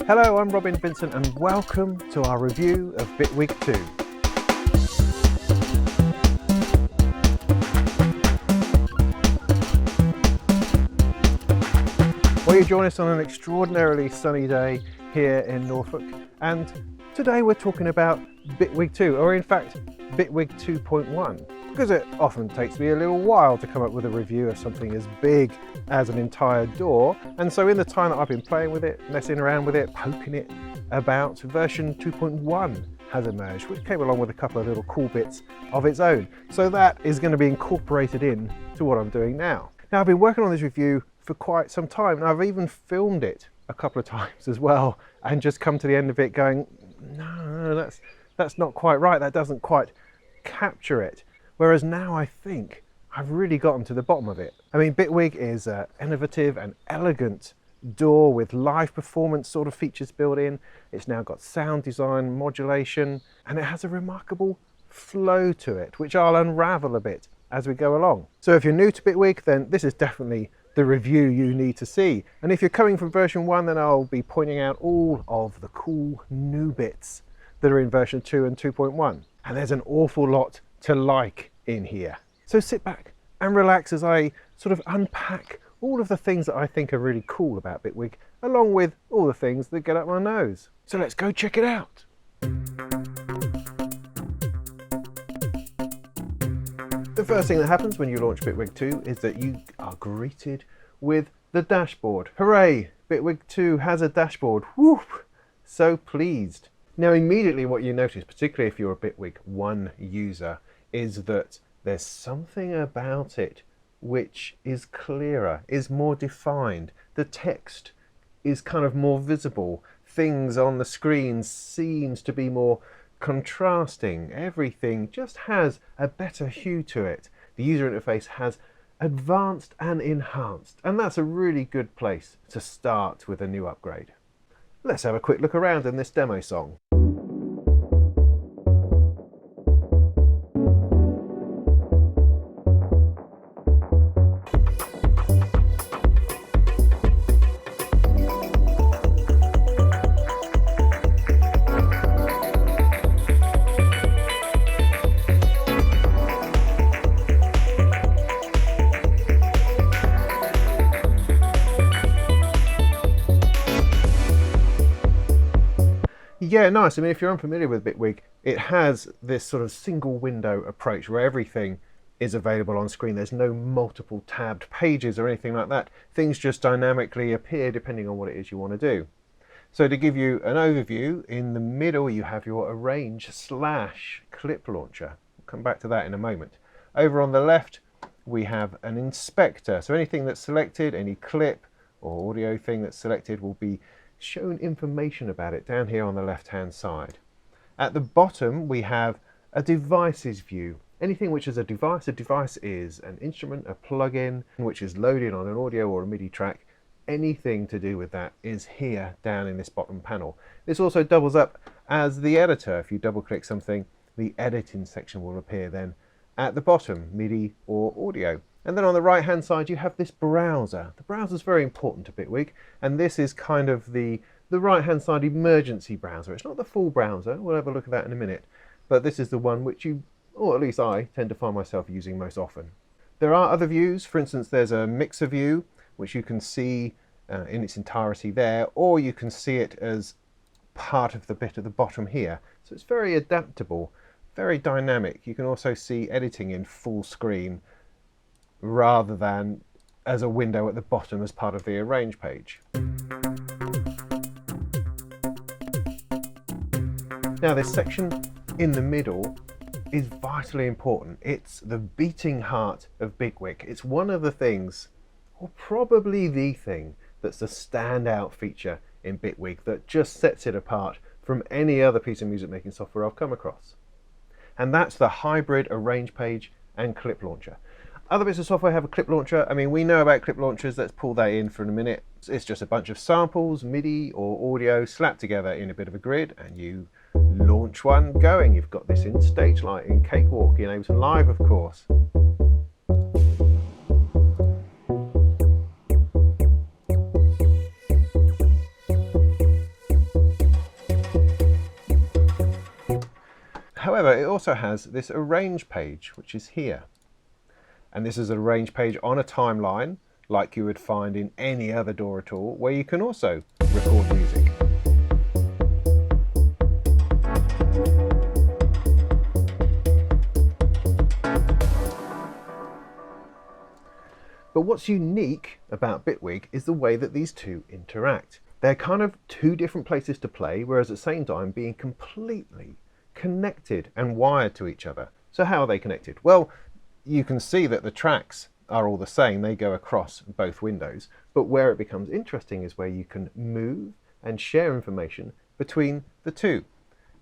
Hello, I'm Robin Vincent and welcome to our review of Bitwig 2. Well, you join us on an extraordinarily sunny day here in Norfolk, and today we're talking about Bitwig 2, or in fact Bitwig 2.1, because it often takes me a little while to come up with a review of something as big as an entire DAW, and so in the time that I've been playing with it, messing around with it, poking it about, version 2.1 has emerged, which came along with a couple of little cool bits of its own. So that is going to be incorporated in to what I'm doing now. Now, I've been working on this review for quite some time, and I've even filmed it a couple of times as well, and just come to the end of it going, no, that's not quite right, that doesn't quite capture it. Whereas now I think I've really gotten to the bottom of it. I mean, Bitwig is an innovative and elegant DAW with live performance sort of features built in. It's now got sound design, modulation, and it has a remarkable flow to it, which I'll unravel a bit as we go along. So if you're new to Bitwig, then this is definitely the review you need to see. And if you're coming from version 1, then I'll be pointing out all of the cool new bits that are in version 2 and 2.1. And there's an awful lot to like in here. So sit back and relax as I sort of unpack all of the things that I think are really cool about Bitwig, along with all the things that get up my nose. So let's go check it out. The first thing that happens when you launch Bitwig 2 is that you are greeted with the dashboard. Hooray! Bitwig 2 has a dashboard. Whoop! So pleased. Now immediately what you notice, particularly if you're a Bitwig 1 user, is that there's something about it which is clearer, is more defined. The text is kind of more visible. Things on the screen seems to be more contrasting. Everything just has a better hue to it. The user interface has advanced and enhanced, and that's a really good place to start with a new upgrade. Let's have a quick look around in this demo song. Yeah, nice. I mean, if you're unfamiliar with Bitwig, it has this sort of single window approach where everything is available on screen. There's no multiple tabbed pages or anything like that. Things just dynamically appear depending on what it is you want to do. So to give you an overview, in the middle you have your Arrange/Clip launcher. We'll come back to that in a moment. Over on the left we have an inspector. So anything that's selected, any clip or audio thing that's selected will be shown information about it down here on the left hand side. At the bottom we have a devices view. Anything which is a device is an instrument, a plugin which is loaded on an audio or a MIDI track. Anything to do with that is here down in this bottom panel. This also doubles up as the editor. If you double click something, the editing section will appear then at the bottom, MIDI or audio. And then on the right hand side you have this browser. The browser is very important to Bitwig, and this is kind of the right hand side emergency browser. It's not the full browser, we'll have a look at that in a minute, but this is the one which you, or at least I, tend to find myself using most often. There are other views. For instance, there's a mixer view which you can see in its entirety there, or you can see it as part of the bit at the bottom here. So it's very adaptable, very dynamic. You can also see editing in full screen rather than as a window at the bottom as part of the Arrange page. Now this section in the middle is vitally important. It's the beating heart of Bitwig. It's one of the things, or probably the thing, that's the standout feature in Bitwig that just sets it apart from any other piece of music making software I've come across. And that's the hybrid Arrange page and clip launcher. Other bits of software have a clip launcher. I mean, we know about clip launchers. Let's pull that in for a minute. It's just a bunch of samples, MIDI or audio slapped together in a bit of a grid, and you launch one going. You've got this in stage lighting, cakewalk, in Ableton Live, of course. However, it also has this arrange page, which is here. And this is an arrange page on a timeline, like you would find in any other DAW at all, where you can also record music. But what's unique about Bitwig is the way that these two interact. They're kind of two different places to play, whereas at the same time being completely connected and wired to each other. So how are they connected? Well, you can see that the tracks are all the same. They go across both windows. But where it becomes interesting is where you can move and share information between the two.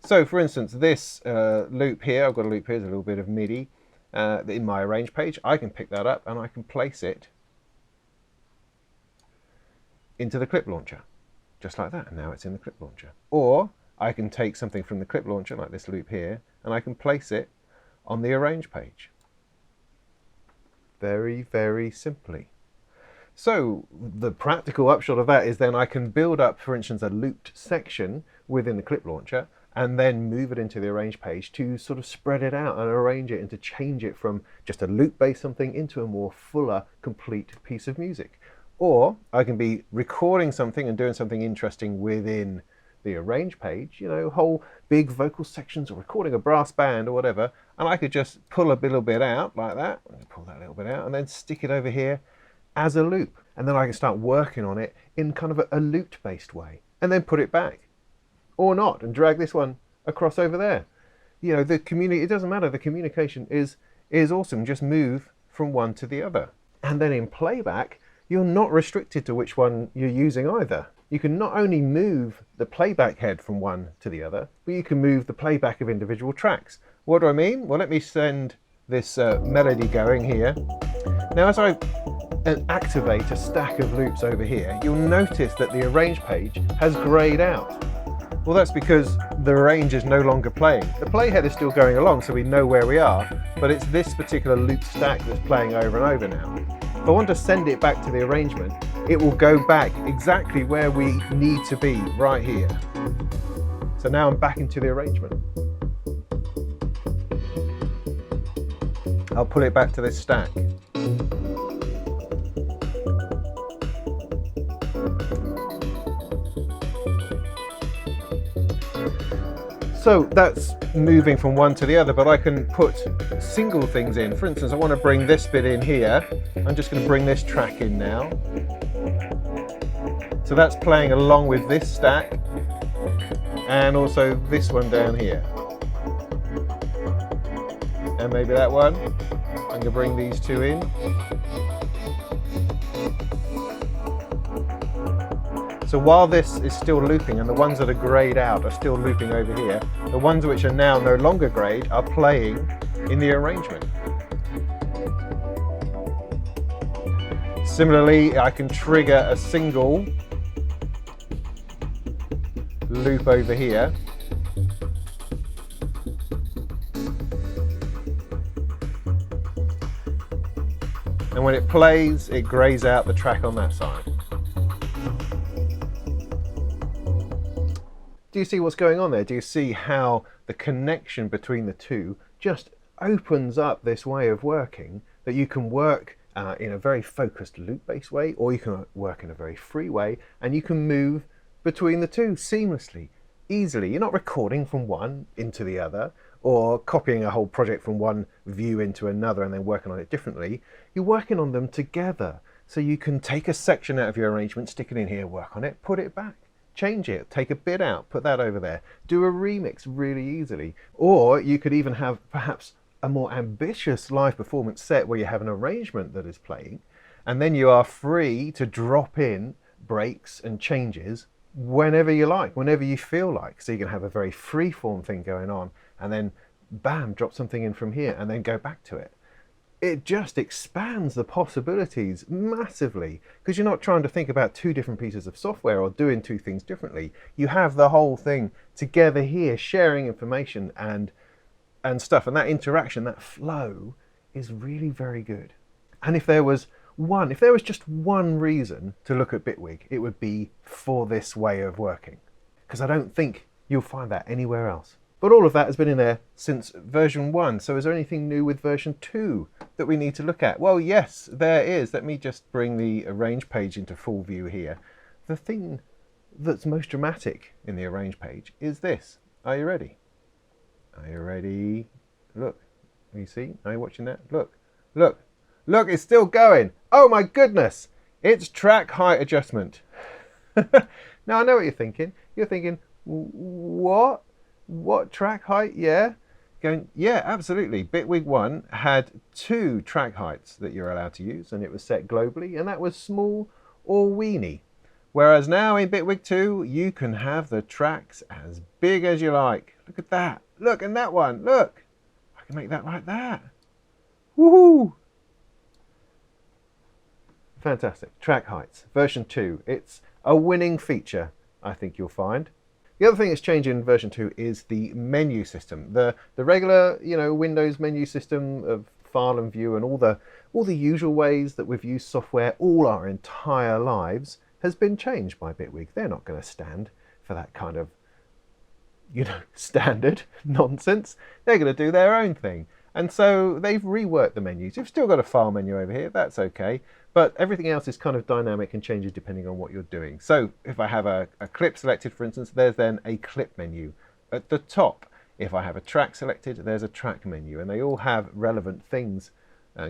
So for instance, this loop here, I've got a loop here, there's a little bit of MIDI. In my arrange page, I can pick that up and I can place it into the clip launcher, just like that, and now it's in the clip launcher. Or I can take something from the clip launcher, like this loop here, and I can place it on the arrange page. Very, very simply. So the practical upshot of that is then I can build up, for instance, a looped section within the clip launcher, and then move it into the arrange page to sort of spread it out and arrange it and to change it from just a loop-based something into a more fuller, complete piece of music. Or I can be recording something and doing something interesting within the arrange page, you know, whole big vocal sections or recording a brass band or whatever, and I could just pull a little bit out like that, pull that little bit out and then stick it over here as a loop. And then I can start working on it in kind of a loop-based way and then put it back. Or not, and drag this one across over there. You know, it doesn't matter, the communication is awesome. Just move from one to the other. And then in playback, you're not restricted to which one you're using either. You can not only move the playback head from one to the other, but you can move the playback of individual tracks. What do I mean? Well, let me send this melody going here. Now, as I activate a stack of loops over here, you'll notice that the arrange page has grayed out. Well, that's because the range is no longer playing. The playhead is still going along, so we know where we are, but it's this particular loop stack that's playing over and over now. If I want to send it back to the arrangement, it will go back exactly where we need to be, right here. So now I'm back into the arrangement. I'll pull it back to this stack. So that's moving from one to the other, but I can put single things in. For instance, I want to bring this bit in here. I'm just going to bring this track in now. So that's playing along with this stack and also this one down here. And maybe that one. I'm going to bring these two in. So while this is still looping and the ones that are grayed out are still looping over here, the ones which are now no longer grayed are playing in the arrangement. Similarly, I can trigger a single loop over here. And when it plays, it grays out the track on that side. Do you see what's going on there? Do you see how the connection between the two just opens up this way of working, that you can work in a very focused loop-based way, or you can work in a very free way, and you can move between the two seamlessly, easily. You're not recording from one into the other, or copying a whole project from one view into another and then working on it differently. You're working on them together. So you can take a section out of your arrangement, stick it in here, work on it, put it back. Change it, take a bit out, put that over there, do a remix really easily. Or you could even have perhaps a more ambitious live performance set where you have an arrangement that is playing, and then you are free to drop in breaks and changes whenever you like, whenever you feel like. So you can have a very free form thing going on, and then bam, drop something in from here and then go back to it. It just expands the possibilities massively, because you're not trying to think about two different pieces of software or doing two things differently. You have the whole thing together here, sharing information and stuff, and that interaction, that flow is really very good. And if there was just one reason to look at Bitwig, it would be for this way of working, because I don't think you'll find that anywhere else. But all of that has been in there since version 1. So is there anything new with version 2 that we need to look at? Well, yes, there is. Let me just bring the arrange page into full view here. The thing that's most dramatic in the arrange page is this. Are you ready? Are you ready? Look. You see? Are you watching that? Look. Look. Look, it's still going. Oh my goodness. It's track height adjustment. Now I know what you're thinking. You're thinking, what? What track height? Yeah. Going, yeah, absolutely. Bitwig 1 had 2 track heights that you're allowed to use, and it was set globally, and that was small or weeny. Whereas now in Bitwig 2, you can have the tracks as big as you like. Look at that. Look, and that one. Look. I can make that like that. Woohoo! Fantastic. Track heights. Version 2. It's a winning feature, I think you'll find. The other thing that's changed in version 2 is the menu system. The regular, Windows menu system of file and view and all the usual ways that we've used software all our entire lives has been changed by Bitwig. They're not going to stand for that kind of, standard nonsense. They're going to do their own thing. And so they've reworked the menus. You've still got a file menu over here, that's okay. But everything else is kind of dynamic and changes depending on what you're doing. So if I have a clip selected, for instance, there's then a clip menu. At the top, if I have a track selected, there's a track menu. And they all have relevant things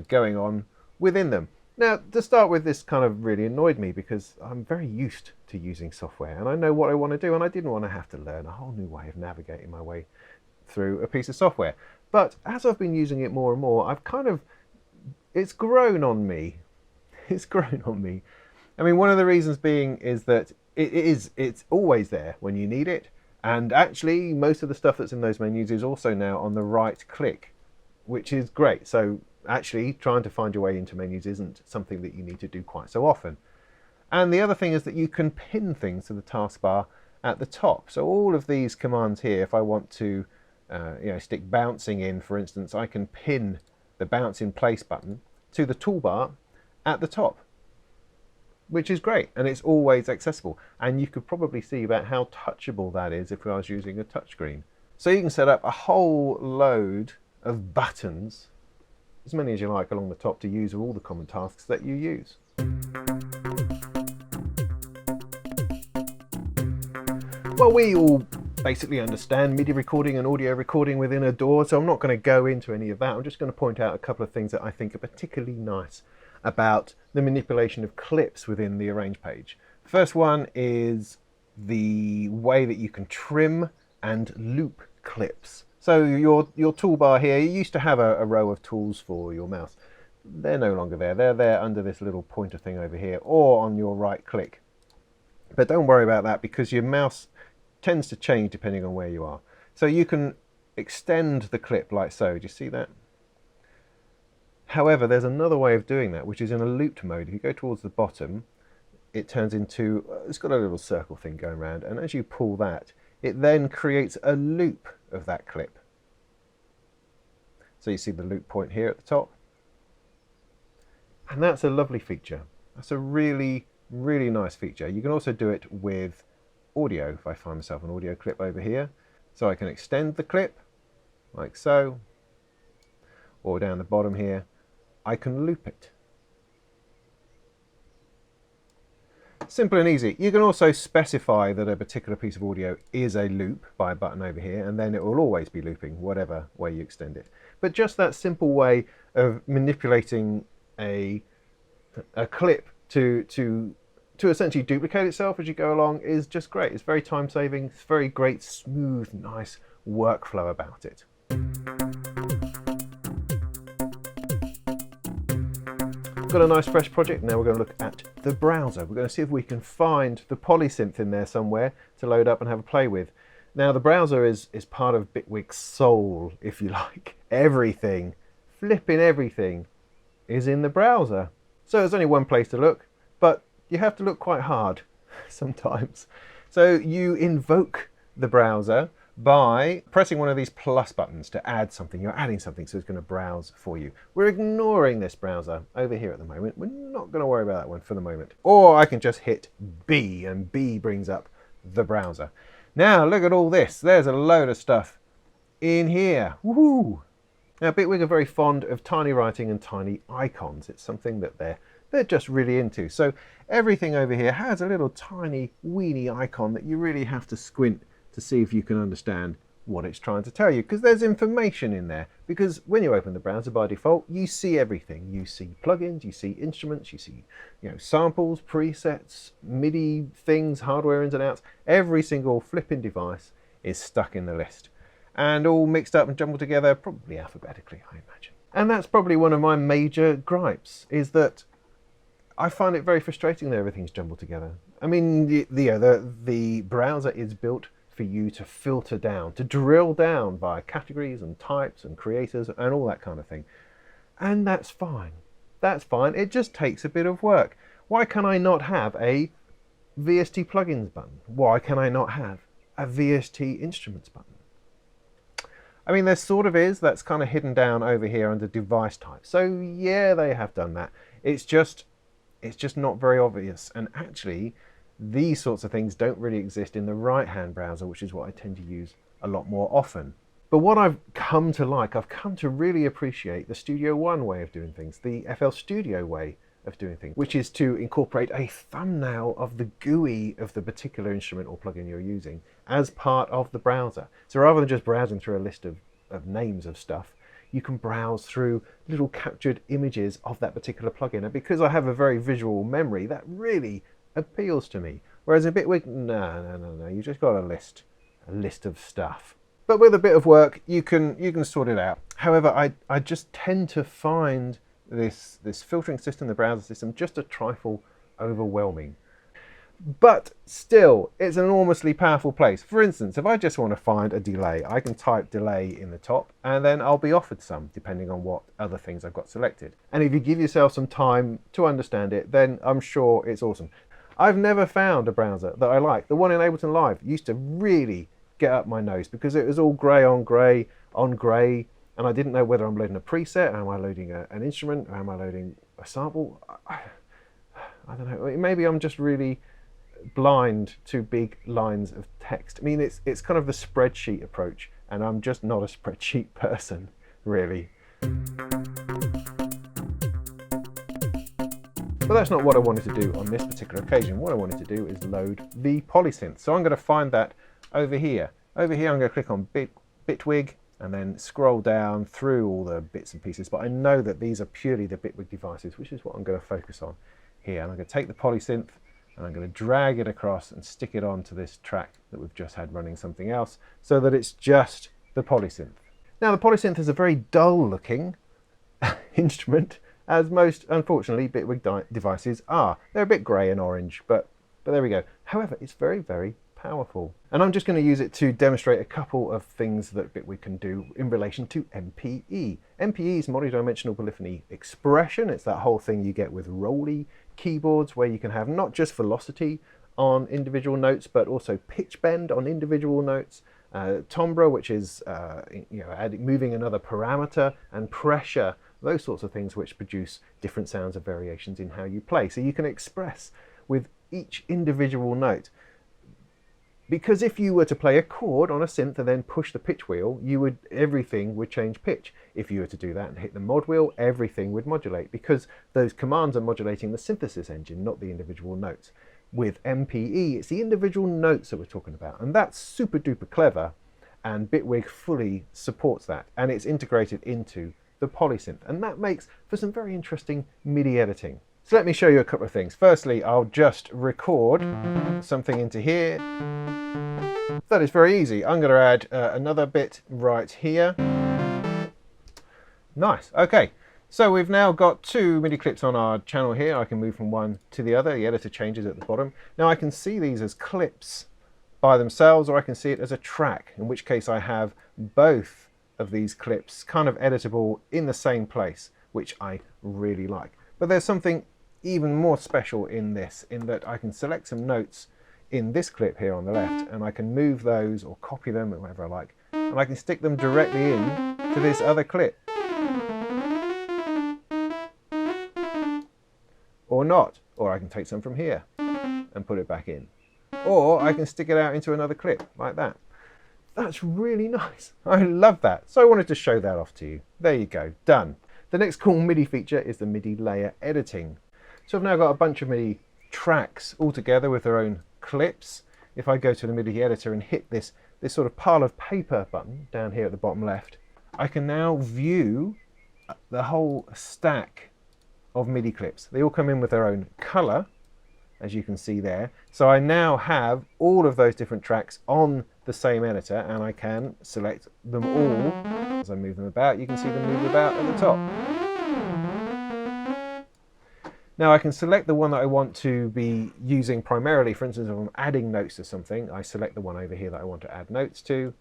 going on within them. Now, to start with, this kind of really annoyed me because I'm very used to using software and I know what I want to do, and I didn't want to have to learn a whole new way of navigating my way through a piece of software. But as I've been using it more and more, it's grown on me. It's grown on me. I mean, one of the reasons being is that it's always there when you need it. And actually, most of the stuff that's in those menus is also now on the right click, which is great. So actually, trying to find your way into menus isn't something that you need to do quite so often. And the other thing is that you can pin things to the taskbar at the top. So all of these commands here, if I want to stick bouncing in, for instance, I can pin the bounce in place button to the toolbar at the top, which is great, and it's always accessible. And you could probably see about how touchable that is if I was using a touchscreen. So you can set up a whole load of buttons, as many as you like, along the top to use all the common tasks that you use. Well, we all basically understand MIDI recording and audio recording within a DAW, so I'm not going to go into any of that. I'm just going to point out a couple of things that I think are particularly nice about the manipulation of clips within the arrange page. The first one is the way that you can trim and loop clips. So your toolbar here, you used to have a row of tools for your mouse. They're no longer there. They're there under this little pointer thing over here or on your right click. But don't worry about that because your mouse tends to change depending on where you are. So you can extend the clip like so. Do you see that? However, there's another way of doing that, which is in a looped mode. If you go towards the bottom, it turns into, it's got a little circle thing going around, and as you pull that, it then creates a loop of that clip. So you see the loop point here at the top. And that's a lovely feature. That's a really, really nice feature. You can also do it with audio. If I find myself an audio clip over here, so I can extend the clip like so, or down the bottom here, I can loop it. Simple and easy. You can also specify that a particular piece of audio is a loop by a button over here, and then it will always be looping whatever way you extend it. But just that simple way of manipulating a clip to essentially duplicate itself as you go along is just great. It's very time saving. It's very great, smooth, nice workflow about it. Got a nice fresh project. Now we're going to look at the browser. We're going to see if we can find the Polysynth in there somewhere to load up and have a play with. Now the browser is part of Bitwig's soul, if you like. Everything, flipping everything, is in the browser. So there's only one place to look, but you have to look quite hard sometimes. So you invoke the browser by pressing one of these plus buttons to add something. You're adding something, so it's going to browse for you. We're ignoring this browser over here at the moment. We're not going to worry about that one for the moment. Or I can just hit B, and B brings up the browser. Now look at all this. There's a load of stuff in here. Woohoo! Now Bitwig are very fond of tiny writing and tiny icons. It's something that they're just really into. So everything over here has a little tiny weeny icon that you really have to squint to see if you can understand what it's trying to tell you, because there's information in there. Because when you open the browser by default, you see everything. You see plugins, you see instruments, you see samples, presets, MIDI things, hardware ins and outs. Every single flipping device is stuck in the list, and all mixed up and jumbled together, probably alphabetically, I imagine. And that's probably one of my major gripes, is that I find it very frustrating that everything's jumbled together. I mean, the browser is built for you to filter down, to drill down by categories and types and creators and all that kind of thing. And that's fine. That's fine. It just takes a bit of work. Why can I not have a VST plugins button? Why can I not have a VST instruments button? I mean, there sort of is. That's kind of hidden down over here under device type. So yeah, they have done that. It's just not very obvious. And actually, these sorts of things don't really exist in the right-hand browser, which is what I tend to use a lot more often. But what I've come to like, I've come to really appreciate the Studio One way of doing things, the FL Studio way of doing things, which is to incorporate a thumbnail of the GUI of the particular instrument or plugin you're using as part of the browser. So rather than just browsing through a list of names of stuff, you can browse through little captured images of that particular plugin. And because I have a very visual memory, that really appeals to me. Whereas in Bitwig, no, you just got a list of stuff. But with a bit of work, you can sort it out. However, I just tend to find this filtering system, the browser system, just a trifle overwhelming. But still, it's an enormously powerful place. For instance, if I just want to find a delay, I can type delay in the top and then I'll be offered some, depending on what other things I've got selected. And if you give yourself some time to understand it, then I'm sure it's awesome. I've never found a browser that I like. The one in Ableton Live used to really get up my nose because it was all grey on grey on grey, and I didn't know whether I'm loading a preset, am I loading an instrument, or am I loading a sample? I don't know. Maybe I'm just really blind to big lines of text. I mean, it's kind of the spreadsheet approach, and I'm just not a spreadsheet person, really. But that's not what I wanted to do on this particular occasion. What I wanted to do is load the Polysynth. So I'm going to find that over here. Over here I'm going to click on Bitwig and then scroll down through all the bits and pieces. But I know that these are purely the Bitwig devices, which is what I'm going to focus on here. And I'm going to take the Polysynth and I'm going to drag it across and stick it onto this track that we've just had running something else, so that it's just the Polysynth. Now the Polysynth is a very dull looking instrument, as most, unfortunately, Bitwig devices are. They're a bit grey and orange, but there we go. However, it's very, very powerful. And I'm just going to use it to demonstrate a couple of things that Bitwig can do in relation to MPE. MPE is multidimensional polyphony expression. It's that whole thing you get with Rolly keyboards, where you can have not just velocity on individual notes, but also pitch bend on individual notes, timbre, which is moving another parameter, and pressure, those sorts of things which produce different sounds of variations in how you play. So you can express with each individual note. Because if you were to play a chord on a synth and then push the pitch wheel, everything would change pitch. If you were to do that and hit the mod wheel, everything would modulate, because those commands are modulating the synthesis engine, not the individual notes. With MPE, it's the individual notes that we're talking about, and that's super duper clever, and Bitwig fully supports that, and it's integrated into the Polysynth, and that makes for some very interesting MIDI editing. So let me show you a couple of things. Firstly, I'll just record something into here. That is very easy. I'm going to add another bit right here. Nice. Okay. So we've now got 2 MIDI clips on our channel here. I can move from one to the other. The editor changes at the bottom. Now I can see these as clips by themselves, or I can see it as a track, in which case I have both of these clips kind of editable in the same place, which I really like. But there's something even more special in this, in that I can select some notes in this clip here on the left, and I can move those or copy them or whatever I like, and I can stick them directly in to this other clip. Or not. Or I can take some from here and put it back in. Or I can stick it out into another clip like that. That's really nice. I love that. So I wanted to show that off to you. There you go, done. The next cool MIDI feature is the MIDI layer editing. So I've now got a bunch of MIDI tracks all together with their own clips. If I go to the MIDI editor and hit this sort of pile of paper button down here at the bottom left, I can now view the whole stack of MIDI clips. They all come in with their own color, as you can see there. So I now have all of those different tracks on the same editor, and I can select them all. As I move them about, you can see them move about at the top. Now I can select the one that I want to be using primarily. For instance, if I'm adding notes to something, I select the one over here that I want to add notes to.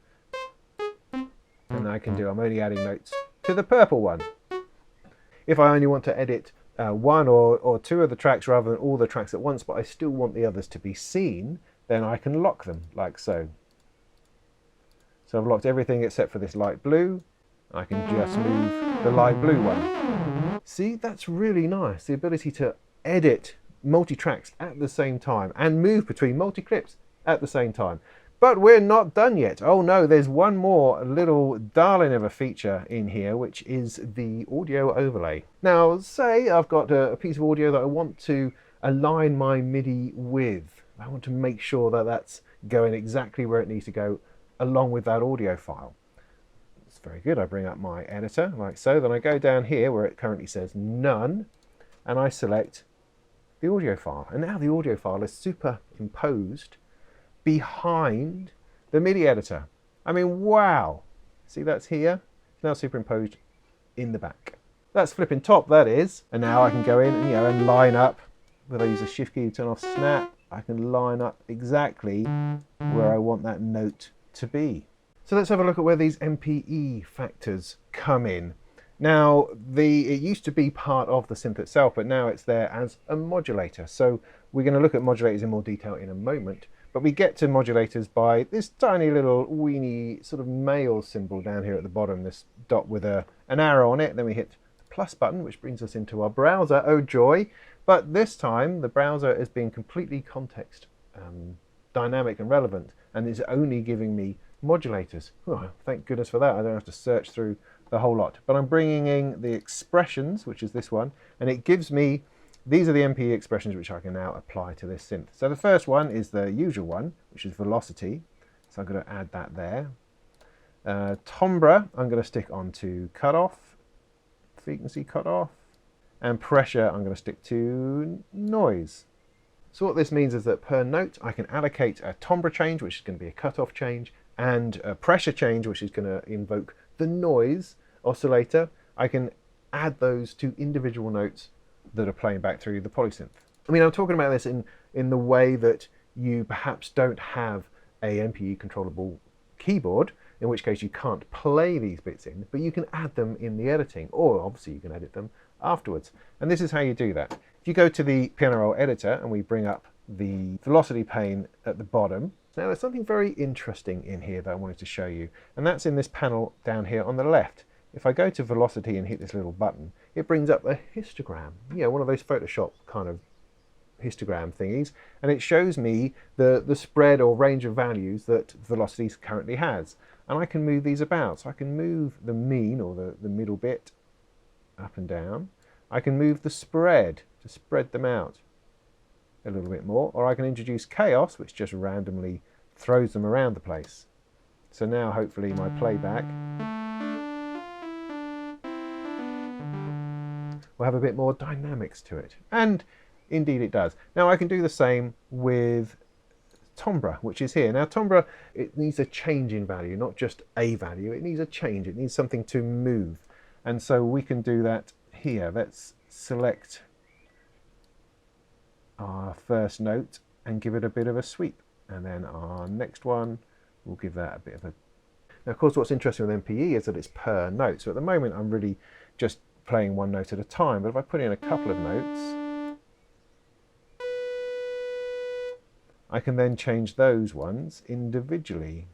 And I can do, I'm only adding notes to the purple one. If I only want to edit one or two of the tracks rather than all the tracks at once, but I still want the others to be seen, then I can lock them like so. So I've locked everything except for this light blue. I can just move the light blue one. See, that's really nice. The ability to edit multi-tracks at the same time and move between multi-clips at the same time. But we're not done yet. Oh no, there's one more little darling of a feature in here, which is the audio overlay. Now, say I've got a piece of audio that I want to align my MIDI with. I want to make sure that that's going exactly where it needs to go along with that audio file. It's very good. I bring up my editor like so. Then I go down here where it currently says none, and I select the audio file. And now the audio file is superimposed behind the MIDI editor. I mean, wow. See, that's here. It's now superimposed in the back. That's flipping top, that is. And now I can go in and, and line up. Whether I use a shift key to turn off snap, I can line up exactly where I want that note to be. So let's have a look at where these MPE factors come in. Now, it used to be part of the synth itself, but now it's there as a modulator. So we're going to look at modulators in more detail in a moment. But we get to modulators by this tiny little weeny sort of male symbol down here at the bottom, this dot with an arrow on it. Then we hit the plus button, which brings us into our browser. Oh joy. But this time, the browser is being completely context dynamic and relevant, and is only giving me modulators. Oh, thank goodness for that. I don't have to search through the whole lot. But I'm bringing in the expressions, which is this one, and it gives me, these are the MPE expressions which I can now apply to this synth. So the first one is the usual one, which is velocity. So I'm going to add that there. Timbre, I'm going to stick onto cutoff, frequency cutoff, and pressure, I'm going to stick to noise. So what this means is that per note, I can allocate a timbre change, which is going to be a cutoff change, and a pressure change, which is going to invoke the noise oscillator. I can add those to individual notes that are playing back through the Polysynth. I mean, I'm talking about this in the way that you perhaps don't have a MPE controllable keyboard, in which case you can't play these bits in, but you can add them in the editing, or obviously you can edit them afterwards. And this is how you do that. If you go to the piano roll editor and we bring up the velocity pane at the bottom, now there's something very interesting in here that I wanted to show you, and that's in this panel down here on the left. If I go to velocity and hit this little button, it brings up a histogram, one of those Photoshop kind of histogram thingies, and it shows me the spread or range of values that velocity currently has. And I can move these about. So I can move the mean, or the middle bit, up and down. I can move the spread to spread them out a little bit more, or I can introduce chaos, which just randomly throws them around the place. So now hopefully my playback will have a bit more dynamics to it, and indeed it does. Now I can do the same with timbre, which is here. Now timbre, it needs a change in value, not just a value, it needs a change, it needs something to move, and so we can do that here. Let's select our first note and give it a bit of a sweep, and then our next one, we'll give that a bit of a... Now of course what's interesting with MPE is that it's per note, so at the moment I'm really just playing one note at a time, but if I put in a couple of notes, I can then change those ones individually.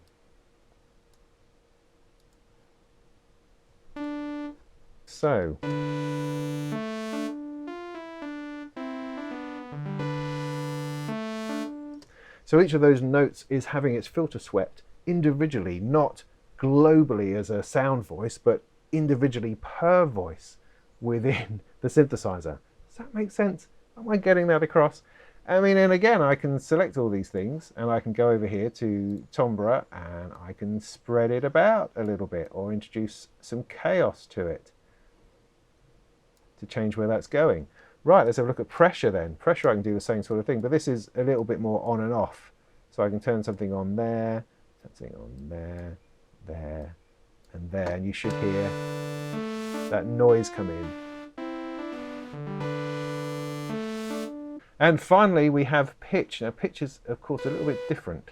So each of those notes is having its filter swept individually, not globally as a sound voice, but individually per voice within the synthesizer. Does that make sense? Am I getting that across? I mean, and again, I can select all these things and I can go over here to timbre and I can spread it about a little bit or introduce some chaos to it to change where that's going. Right, let's have a look at pressure then. Pressure, I can do the same sort of thing, but this is a little bit more on and off. So I can turn something on there, something on there, there, and there, and you should hear that noise come in. And finally, we have pitch. Now, pitch is, of course, a little bit different.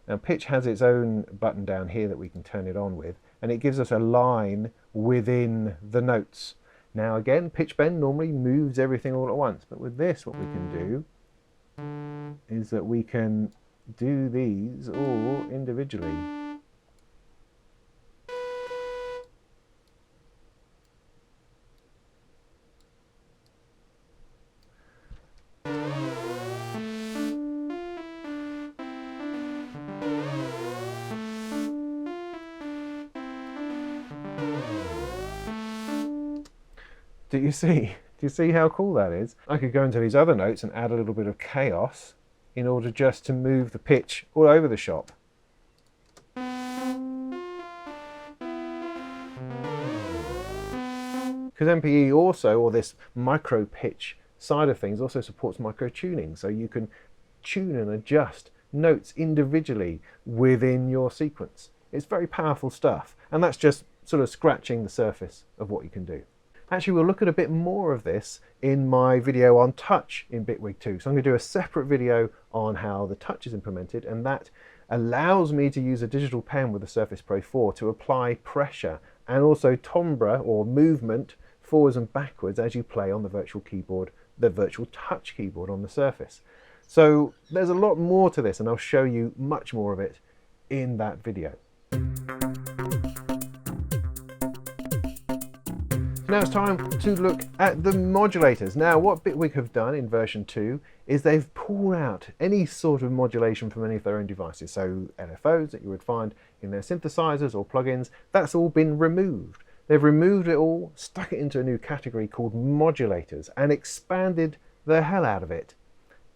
Now, pitch has its own button down here that we can turn it on with, and it gives us a line within the notes. Now, again, pitch bend normally moves everything all at once, but with this, what we can do is that we can do these all individually. Do you see? Do you see how cool that is? I could go into these other notes and add a little bit of chaos in order just to move the pitch all over the shop. Because MPE also, or this micro pitch side of things, also supports micro tuning, so you can tune and adjust notes individually within your sequence. It's very powerful stuff, and that's just sort of scratching the surface of what you can do. Actually, we'll look at a bit more of this in my video on touch in Bitwig 2. So I'm going to do a separate video on how the touch is implemented, and that allows me to use a digital pen with the Surface Pro 4 to apply pressure and also timbre or movement forwards and backwards as you play on the virtual keyboard, the virtual touch keyboard on the Surface. So there's a lot more to this, and I'll show you much more of it in that video. Now it's time to look at the modulators. Now, what Bitwig have done in version 2 is they've pulled out any sort of modulation from any of their own devices. So LFOs that you would find in their synthesizers or plugins, that's all been removed. They've removed it all, stuck it into a new category called modulators, and expanded the hell out of it.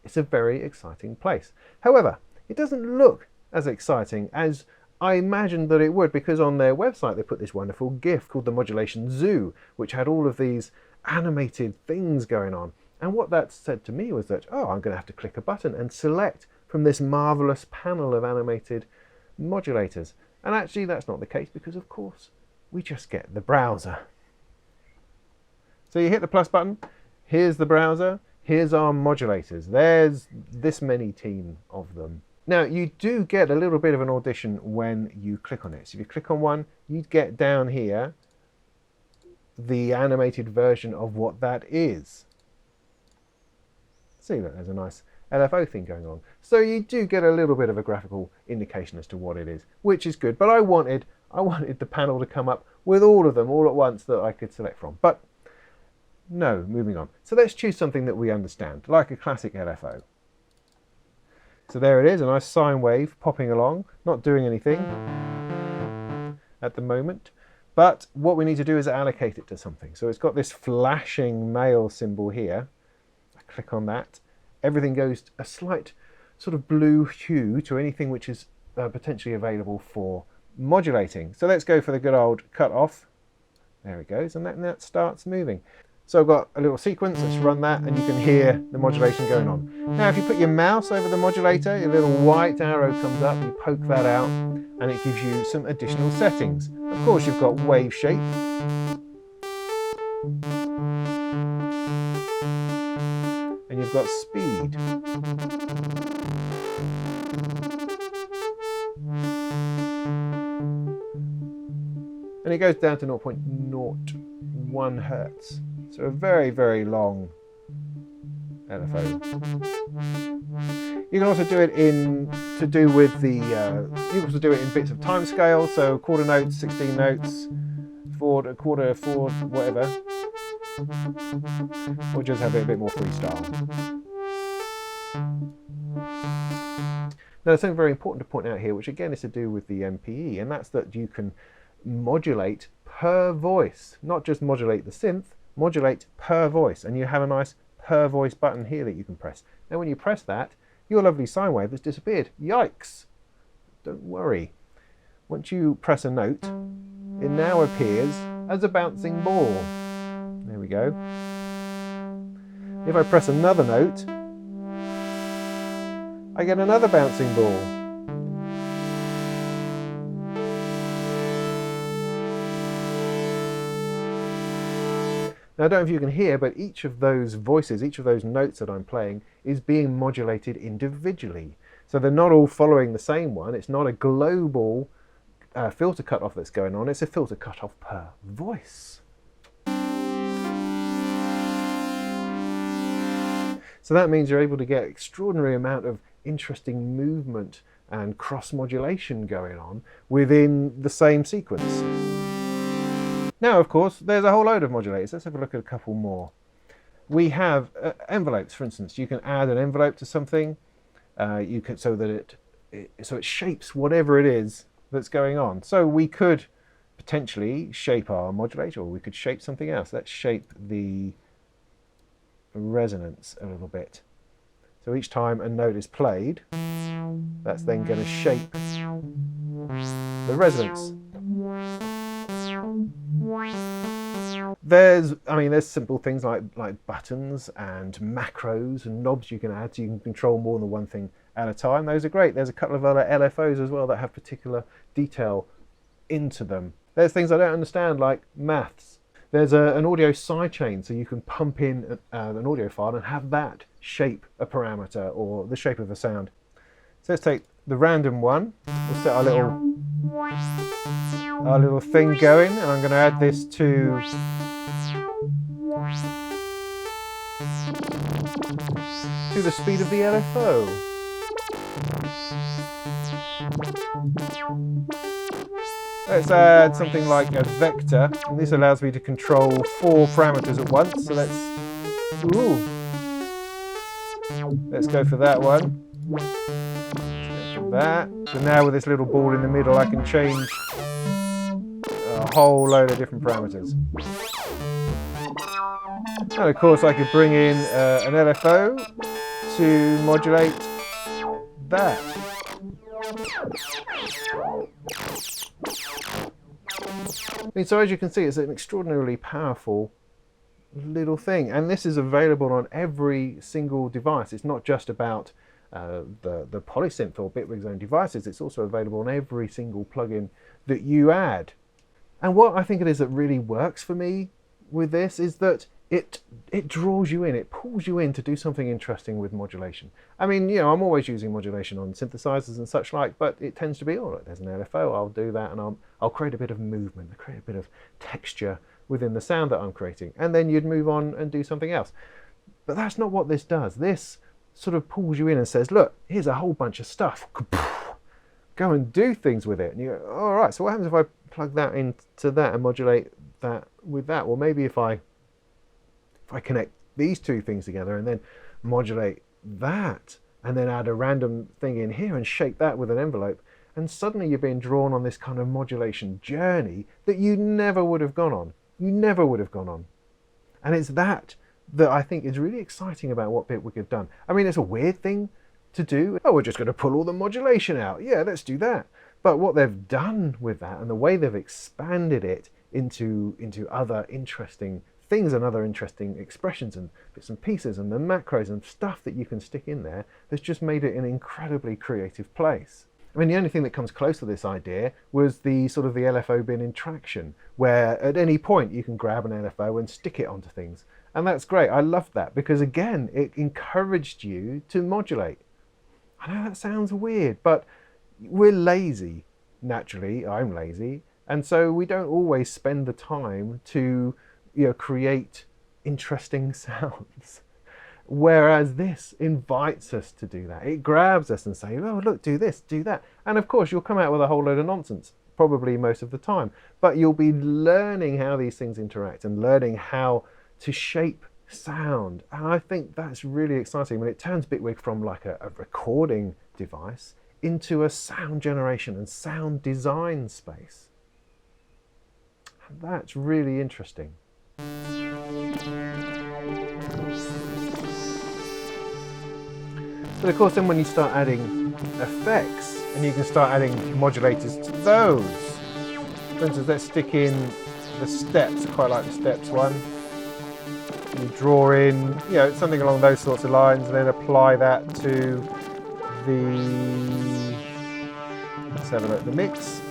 It's a very exciting place. However, it doesn't look as exciting as I imagined that it would, because on their website they put this wonderful GIF called the Modulation Zoo, which had all of these animated things going on. And what that said to me was that, oh, I'm going to have to click a button and select from this marvelous panel of animated modulators. And actually that's not the case, because of course we just get the browser. So you hit the plus button, here's the browser, here's our modulators. There's this many team of them. Now, you do get a little bit of an audition when you click on it. So if you click on one, you'd get down here the animated version of what that is. See that there's a nice LFO thing going on. So you do get a little bit of a graphical indication as to what it is, which is good. But I wanted the panel to come up with all of them all at once that I could select from. But no, moving on. So let's choose something that we understand, like a classic LFO. So there it is, a nice sine wave popping along, not doing anything at the moment. But what we need to do is allocate it to something. So it's got this flashing male symbol here. I click on that. Everything goes a slight sort of blue hue to anything which is potentially available for modulating. So let's go for the good old cut off. There it goes, and that starts moving. So I've got a little sequence, let's run that, and you can hear the modulation going on. Now if you put your mouse over the modulator, a little white arrow comes up, you poke that out, and it gives you some additional settings. Of course you've got wave shape. And you've got speed. And it goes down to 0.01 Hertz. So a very, very long LFO. You can also do it in bits of time scale, so quarter notes, 16 notes, quarter, four, whatever. Or just have it a bit more freestyle. Now, there's something very important to point out here, which again is to do with the MPE, and that's that you can modulate per voice, not just modulate the synth, modulate per voice, and you have a nice per voice button here that you can press. Now when you press that, your lovely sine wave has disappeared. Yikes! Don't worry. Once you press a note, it now appears as a bouncing ball. There we go. If I press another note, I get another bouncing ball. Now, I don't know if you can hear, but each of those voices, each of those notes that I'm playing is being modulated individually. So they're not all following the same one. It's not a global filter cutoff that's going on. It's a filter cutoff per voice. So that means you're able to get extraordinary amount of interesting movement and cross modulation going on within the same sequence. Now, of course, there's a whole load of modulators. Let's have a look at a couple more. We have envelopes, for instance. You can add an envelope to something, you can so that it shapes whatever it is that's going on. So we could potentially shape our modulator, or we could shape something else. Let's shape the resonance a little bit. So each time a note is played, that's then going to shape the resonance. There's simple things like buttons and macros and knobs you can add, so you can control more than one thing at a time. Those are great. There's a couple of other LFOs as well that have particular detail into them. There's things I don't understand, like maths. There's an audio sidechain, so you can pump in an audio file and have that shape a parameter or the shape of a sound. So let's take the random one. We'll set our little thing going, and I'm going to add this to the speed of the LFO. Let's add something like a vector, and this allows me to control 4 parameters at once. So let's go for that one. That. So now with this little ball in the middle, I can change a whole load of different parameters. And of course I could bring in an LFO to modulate that. So as you can see, it's an extraordinarily powerful little thing, and this is available on every single device. It's not just about the Polysynth or Bitwig's own devices. It's also available on every single plugin that you add. And what I think it is that really works for me with this is that it draws you in, it pulls you in to do something interesting with modulation. I mean, you know, I'm always using modulation on synthesizers and such like, but it tends to be, all right, there's an LFO, I'll do that, and I'll create a bit of movement, I'll create a bit of texture within the sound that I'm creating, and then you'd move on and do something else. But that's not what this does. This sort of pulls you in and says, look, here's a whole bunch of stuff. Go and do things with it. And you go, all right, so what happens if I plug that into that and modulate that with that? Well, maybe if I connect these two things together and then modulate that and then add a random thing in here and shape that with an envelope, and suddenly you're being drawn on this kind of modulation journey that you never would have gone on. You never would have gone on. And it's that I think is really exciting about what Bitwig have done. I mean, it's a weird thing to do. Oh, we're just going to pull all the modulation out. Yeah, let's do that. But what they've done with that and the way they've expanded it into other interesting things and other interesting expressions and bits and pieces and the macros and stuff that you can stick in there, that's just made it an incredibly creative place. I mean, the only thing that comes close to this idea was the sort of the LFO bin in Traction, where at any point you can grab an LFO and stick it onto things. And that's great. I love that because, again, it encouraged you to modulate. I know that sounds weird, but we're lazy, naturally. I'm lazy. And so we don't always spend the time to, you know, create interesting sounds. Whereas this invites us to do that. It grabs us and says, oh, look, do this, do that. And of course, you'll come out with a whole load of nonsense, probably most of the time. But you'll be learning how these things interact and learning how to shape sound. And I think that's really exciting. When it turns Bitwig from like a recording device into a sound generation and sound design space. And that's really interesting. But of course, then when you start adding effects, and you can start adding modulators to those. For instance, let's stick in the steps. I quite like the steps one. You draw in, something along those sorts of lines, and then apply that to the, let's have a look at the mix.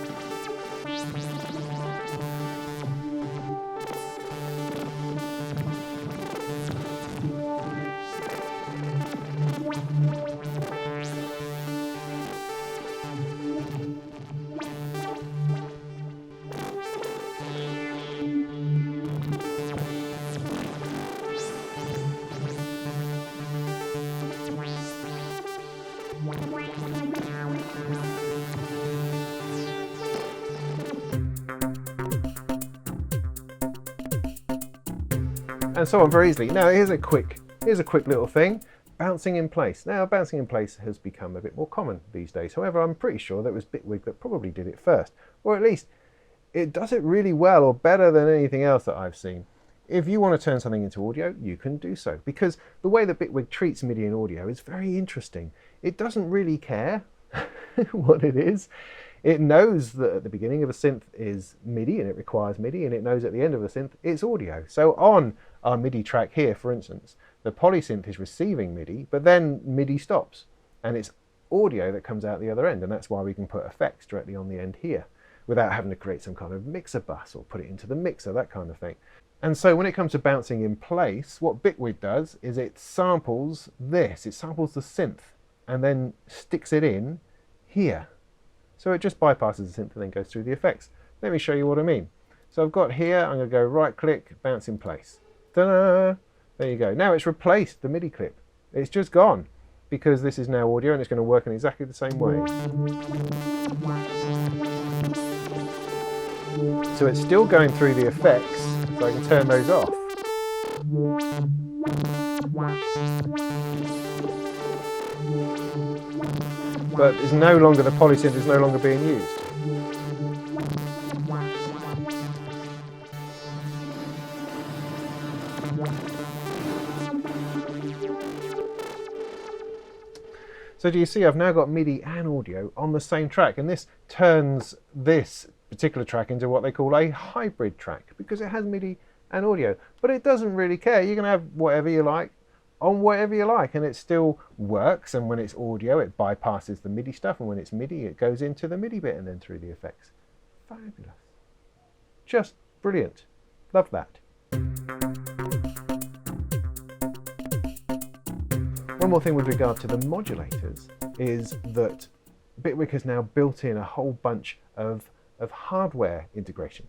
And so on very easily. Now here's a quick little thing, bouncing in place. Now bouncing in place has become a bit more common these days. However, I'm pretty sure that it was Bitwig that probably did it first, or at least it does it really well, or better than anything else that I've seen. If you want to turn something into audio, you can do so, because the way that Bitwig treats MIDI and audio is very interesting. It doesn't really care what it is. It knows that at the beginning of a synth is MIDI and it requires MIDI, and it knows at the end of a synth it's audio. So on our MIDI track here, for instance, the Polysynth is receiving MIDI, but then MIDI stops and it's audio that comes out the other end, and that's why we can put effects directly on the end here without having to create some kind of mixer bus or put it into the mixer, that kind of thing. And so when it comes to bouncing in place, what Bitwig does is it samples this, it samples the synth and then sticks it in here. So it just bypasses the synth and then goes through the effects. Let me show you what I mean. So I've got here, I'm going to go right click, bounce in place. Ta-da! There you go. Now it's replaced the MIDI clip. It's just gone because this is now audio and it's going to work in exactly the same way. So it's still going through the effects, so I can turn those off. But it's no longer, the Polysynth is no longer being used. So do you see I've now got MIDI and audio on the same track, and this turns this particular track into what they call a hybrid track because it has MIDI and audio, but it doesn't really care. You can have whatever you like on whatever you like and it still works, and when it's audio it bypasses the MIDI stuff, and when it's MIDI it goes into the MIDI bit and then through the effects. Fabulous. Just brilliant. Love that. One more thing with regard to the modulators is that Bitwig has now built in a whole bunch of hardware integration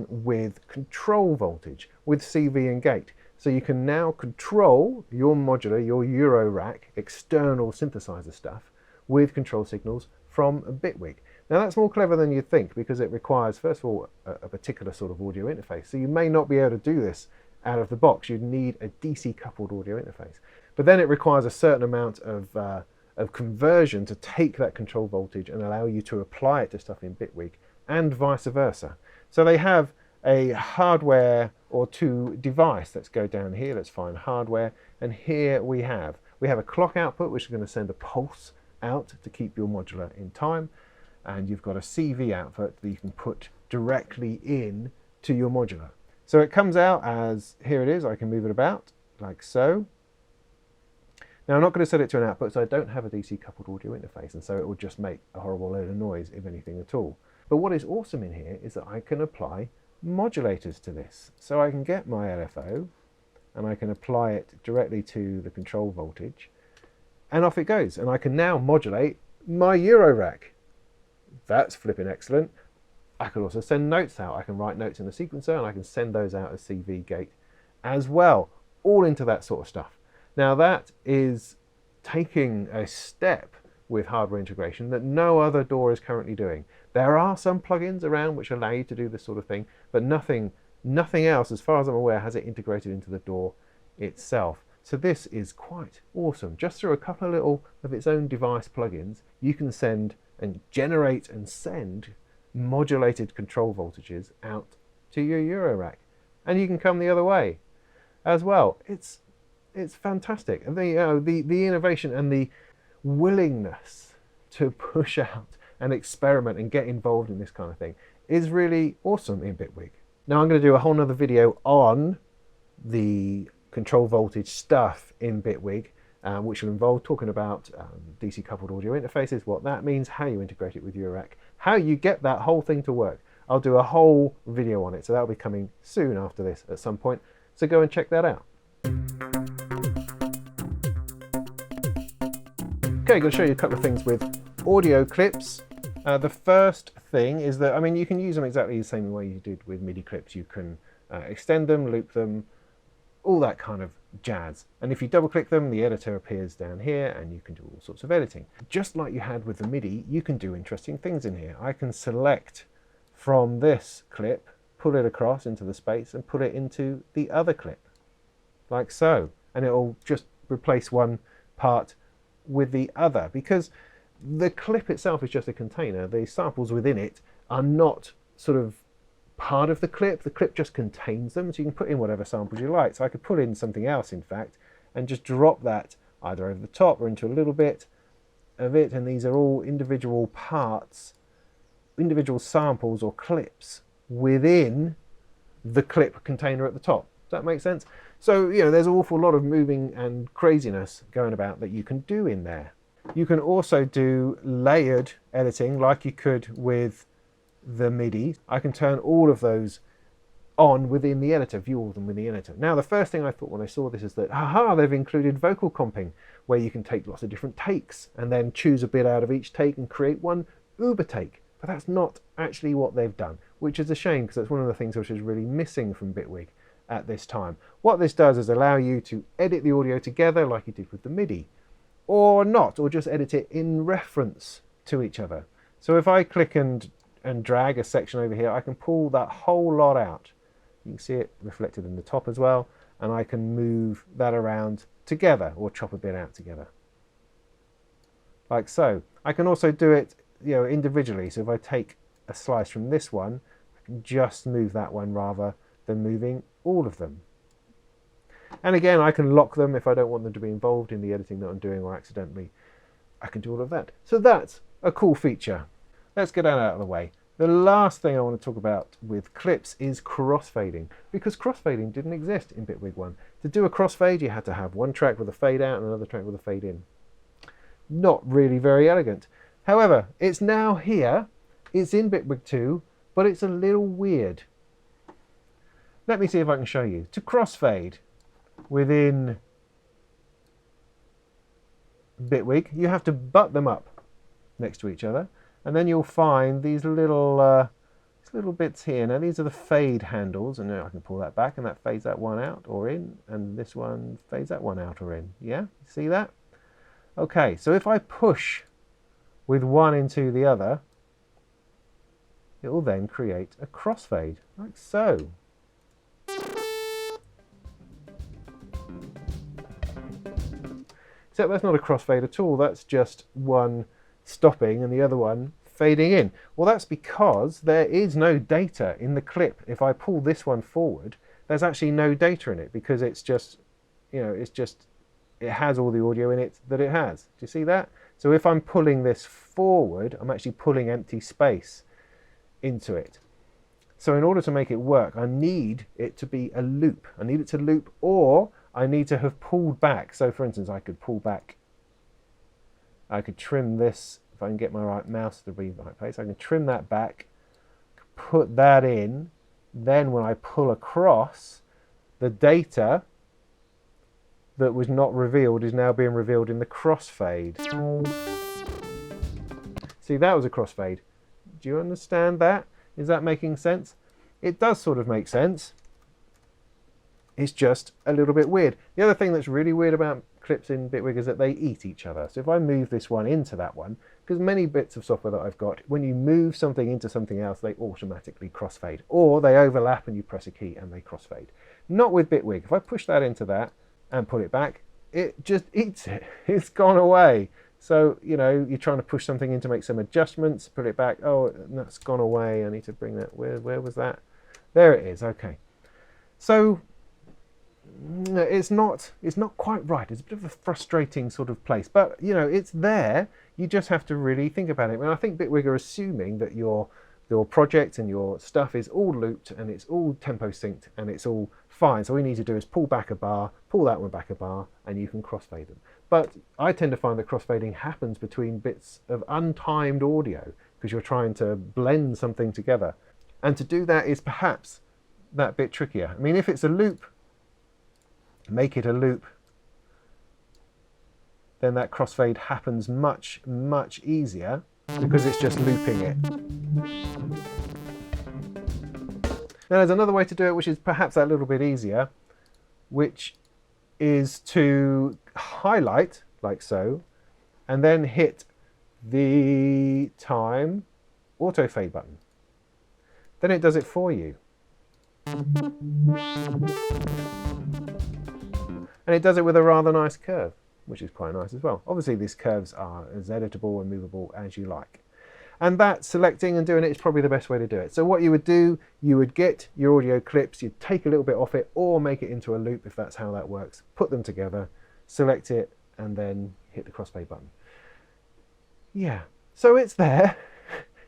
with control voltage, with CV and gate. So you can now control your modular, your Euro rack, external synthesizer stuff with control signals from Bitwig. Now that's more clever than you'd think because it requires, first of all, a particular sort of audio interface. So you may not be able to do this out of the box. You'd need a DC coupled audio interface. But then it requires a certain amount of conversion to take that control voltage and allow you to apply it to stuff in Bitwig, and vice versa. So they have a hardware or two device. Let's go down here, let's find hardware, and here we have a clock output which is going to send a pulse out to keep your modular in time, and you've got a CV output that you can put directly in to your modular. So it comes out as, here it is, I can move it about like so. Now I'm not going to set it to an output, so I don't have a DC coupled audio interface, and so it will just make a horrible load of noise, if anything at all. But what is awesome in here is that I can apply modulators to this. So I can get my LFO and I can apply it directly to the control voltage, and off it goes. And I can now modulate my Euro rack. That's flipping excellent. I could also send notes out. I can write notes in the sequencer and I can send those out as CV gate as well, all into that sort of stuff. Now that is taking a step with hardware integration that no other DAW is currently doing. There are some plugins around which allow you to do this sort of thing, but nothing else, as far as I'm aware, has it integrated into the DAW itself. So this is quite awesome. Just through a couple of little of its own device plugins, you can send and generate and send modulated control voltages out to your Euro rack. And you can come the other way as well. It's fantastic. And the innovation and the willingness to push out and experiment and get involved in this kind of thing is really awesome in Bitwig. Now I'm going to do a whole nother video on the control voltage stuff in Bitwig, which will involve talking about DC coupled audio interfaces, what that means, how you integrate it with Eurorack, how you get that whole thing to work. I'll do a whole video on it, so that'll be coming soon after this at some point, so go and check that out. Okay, I'm going to show you a couple of things with audio clips. The first thing is that, I mean, you can use them exactly the same way you did with MIDI clips. You can extend them, loop them, all that kind of jazz. And if you double click them, the editor appears down here and you can do all sorts of editing. Just like you had with the MIDI, you can do interesting things in here. I can select from this clip, pull it across into the space and put it into the other clip, like so. And it'll just replace one part with the other, because the clip itself is just a container. The samples within it are not sort of part of the clip just contains them, so you can put in whatever samples you like. So I could put in something else, in fact, and just drop that either over the top or into a little bit of it, and these are all individual parts, individual samples or clips within the clip container at the top. Does that make sense? So, you know, there's an awful lot of moving and craziness going about that you can do in there. You can also do layered editing like you could with the MIDI. I can turn all of those on within the editor, view all of them within the editor. Now, the first thing I thought when I saw this is that, aha, they've included vocal comping, where you can take lots of different takes and then choose a bit out of each take and create one uber take. But that's not actually what they've done, which is a shame, because that's one of the things which is really missing from Bitwig at this time. What this does is allow you to edit the audio together like you did with the MIDI, or not, or just edit it in reference to each other. So if I click and drag a section over here, I can pull that whole lot out. You can see it reflected in the top as well, and I can move that around together or chop a bit out together, like so. I can also do it, you know, individually. So if I take a slice from this one, I can just move that one rather than moving all of them. And again, I can lock them if I don't want them to be involved in the editing that I'm doing, or accidentally. I can do all of that. So that's a cool feature. Let's get that out of the way. The last thing I want to talk about with clips is crossfading, because crossfading didn't exist in Bitwig 1. To do a crossfade, you had to have one track with a fade out and another track with a fade in. Not really very elegant. However, it's now here, it's in Bitwig 2, but it's a little weird. Let me see if I can show you. To crossfade within Bitwig, you have to butt them up next to each other, and then you'll find these little bits here. Now these are the fade handles, and I can pull that back and that fades that one out or in, and this one fades that one out or in. Yeah, see that? Okay, so if I push with one into the other, it will then create a crossfade, like so. Except that's not a crossfade at all, that's just one stopping and the other one fading in. Well, that's because there is no data in the clip. If I pull this one forward, there's actually no data in it, because it's just, you know, it has all the audio in it that it has. Do you see that? So if I'm pulling this forward, I'm actually pulling empty space into it. So in order to make it work, I need it to be a loop. I need it to loop, or I need to have pulled back. So for instance, I could pull back, I could trim this, if I can get my right mouse to be in the right place, I can trim that back, put that in, then when I pull across, the data that was not revealed is now being revealed in the crossfade. See, that was a crossfade. Do you understand that? Is that making sense? It does sort of make sense. It's just a little bit weird. The other thing that's really weird about clips in Bitwig is that they eat each other. So if I move this one into that one, because many bits of software that I've got, when you move something into something else, they automatically crossfade, or they overlap and you press a key and they crossfade. Not with Bitwig. If I push that into that, and put it back, it just eats it. It's gone away. So, you know, you're trying to push something in to make some adjustments, put it back. Oh, that's gone away. I need to bring that. Where was that? There it is. Okay. So it's not quite right. It's a bit of a frustrating sort of place, but you know, it's there. You just have to really think about it. I mean, I think Bitwig are assuming that your project and your stuff is all looped and it's all tempo synced and it's all fine. So all you need to do is pull back a bar, pull that one back a bar, and you can crossfade them. But I tend to find that crossfading happens between bits of untimed audio because you're trying to blend something together. And to do that is perhaps that bit trickier. I mean, if it's a loop, make it a loop, then that crossfade happens much, much easier because it's just looping it. Now there's another way to do it which is perhaps that little bit easier, which is to highlight like so and then hit the time auto fade button. Then it does it for you. And it does it with a rather nice curve, which is quite nice as well. Obviously these curves are as editable and movable as you like. And that selecting and doing it is probably the best way to do it. So what you would do, you would get your audio clips, you'd take a little bit off it or make it into a loop if that's how that works. Put them together, select it, and then hit the crossfade button. Yeah, so it's there.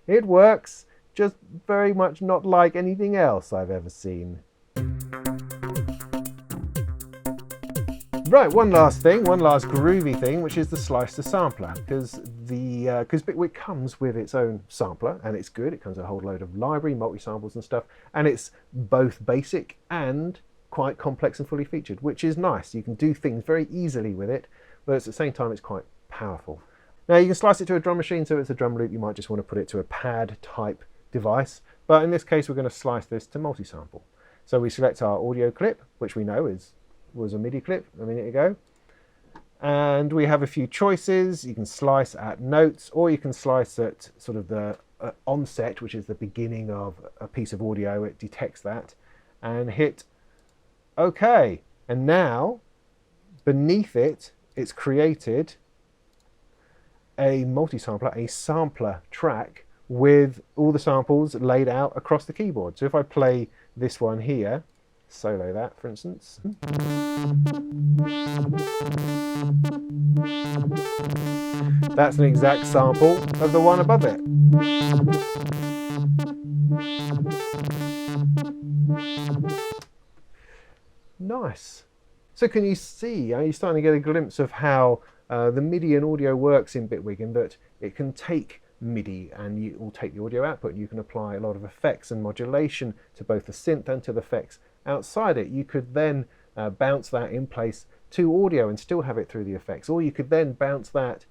It works, just very much not like anything else I've ever seen. Right, one last groovy thing, which is the slice to sampler, because Bitwig comes with its own sampler, and it's good. It comes with a whole load of library, multi-samples and stuff, and it's both basic and quite complex and fully featured, which is nice. You can do things very easily with it, but at the same time it's quite powerful. Now you can slice it to a drum machine, so it's a drum loop. You might just want to put it to a pad type device, but in this case we're going to slice this to multi-sample. So we select our audio clip, which we know was a MIDI clip a minute ago, and we have a few choices. You can slice at notes, or you can slice at sort of the onset, which is the beginning of a piece of audio. It detects that and hit OK, and now beneath it it's created a multi-sampler, a sampler track with all the samples laid out across the keyboard. So if I play this one here, solo that for instance, that's an exact sample of the one above it. Nice. So can you see, are you starting to get a glimpse of how the MIDI and audio works in Bitwig, in that it can take MIDI and you will take the audio output and you can apply a lot of effects and modulation to both the synth and to the effects outside it. You could then bounce that in place to audio and still have it through the effects, or you could then bounce that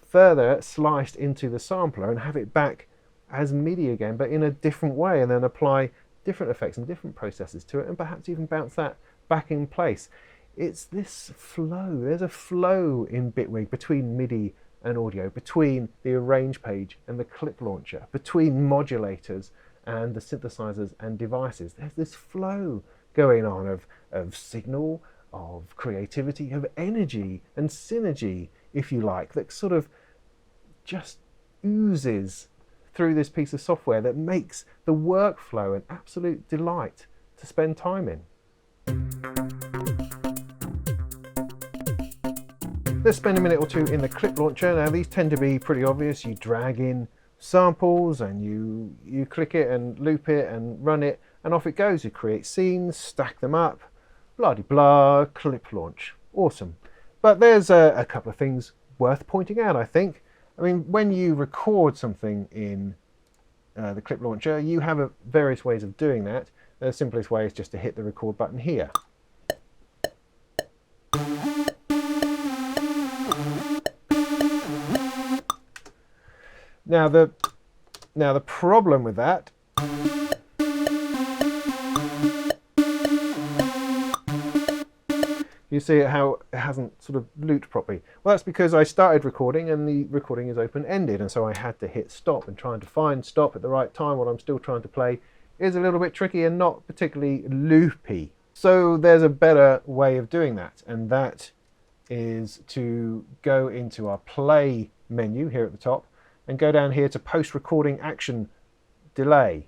further sliced into the sampler and have it back as MIDI again, but in a different way, and then apply different effects and different processes to it, and perhaps even bounce that back in place. It's this flow. There's a flow in Bitwig between MIDI and audio, between the arrange page and the clip launcher, between modulators and the synthesizers and devices. There's this flow going on of signal, of creativity, of energy and synergy, if you like, that sort of just oozes through this piece of software that makes the workflow an absolute delight to spend time in. Let's spend a minute or two in the clip launcher. Now these tend to be pretty obvious. You drag in samples and you click it and loop it and run it, and off it goes. You create scenes, stack them up, blah-de-blah, clip launch. Awesome. But there's a couple of things worth pointing out, I think. I mean, when you record something in the clip launcher, you have various ways of doing that. The simplest way is just to hit the record button here. Now the problem with that you see how it hasn't sort of looped properly. Well, that's because I started recording and the recording is open-ended, and so I had to hit stop, and trying to find stop at the right time while I'm still trying to play is a little bit tricky and not particularly loopy. So there's a better way of doing that, and that is to go into our play menu here at the top and go down here to post-recording action delay,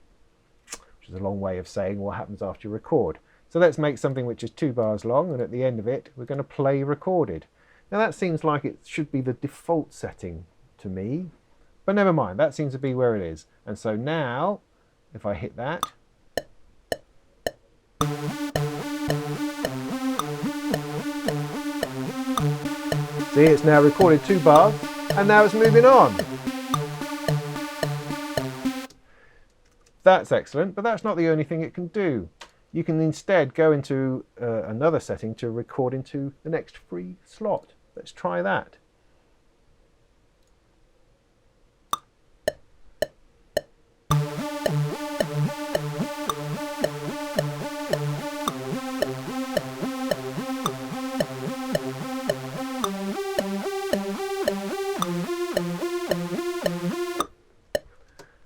which is a long way of saying what happens after you record. So let's make something which is 2 bars long, and at the end of it we're going to play recorded. Now that seems like it should be the default setting to me, but never mind, that seems to be where it is. And so now if I hit that, see, it's now recorded 2 bars, and now it's moving on. That's excellent, but that's not the only thing it can do. You can instead go into another setting to record into the next free slot. Let's try that.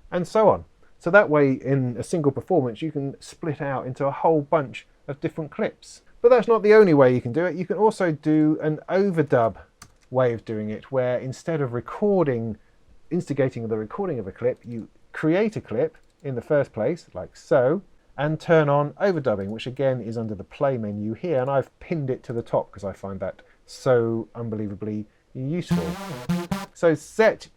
And so on. So that way, in a single performance, you can split out into a whole bunch of different clips. But that's not the only way you can do it. You can also do an overdub way of doing it, where instead of instigating the recording of a clip, you create a clip in the first place, like so, and turn on overdubbing, which again is under the play menu here, and I've pinned it to the top because I find that so unbelievably useful. So set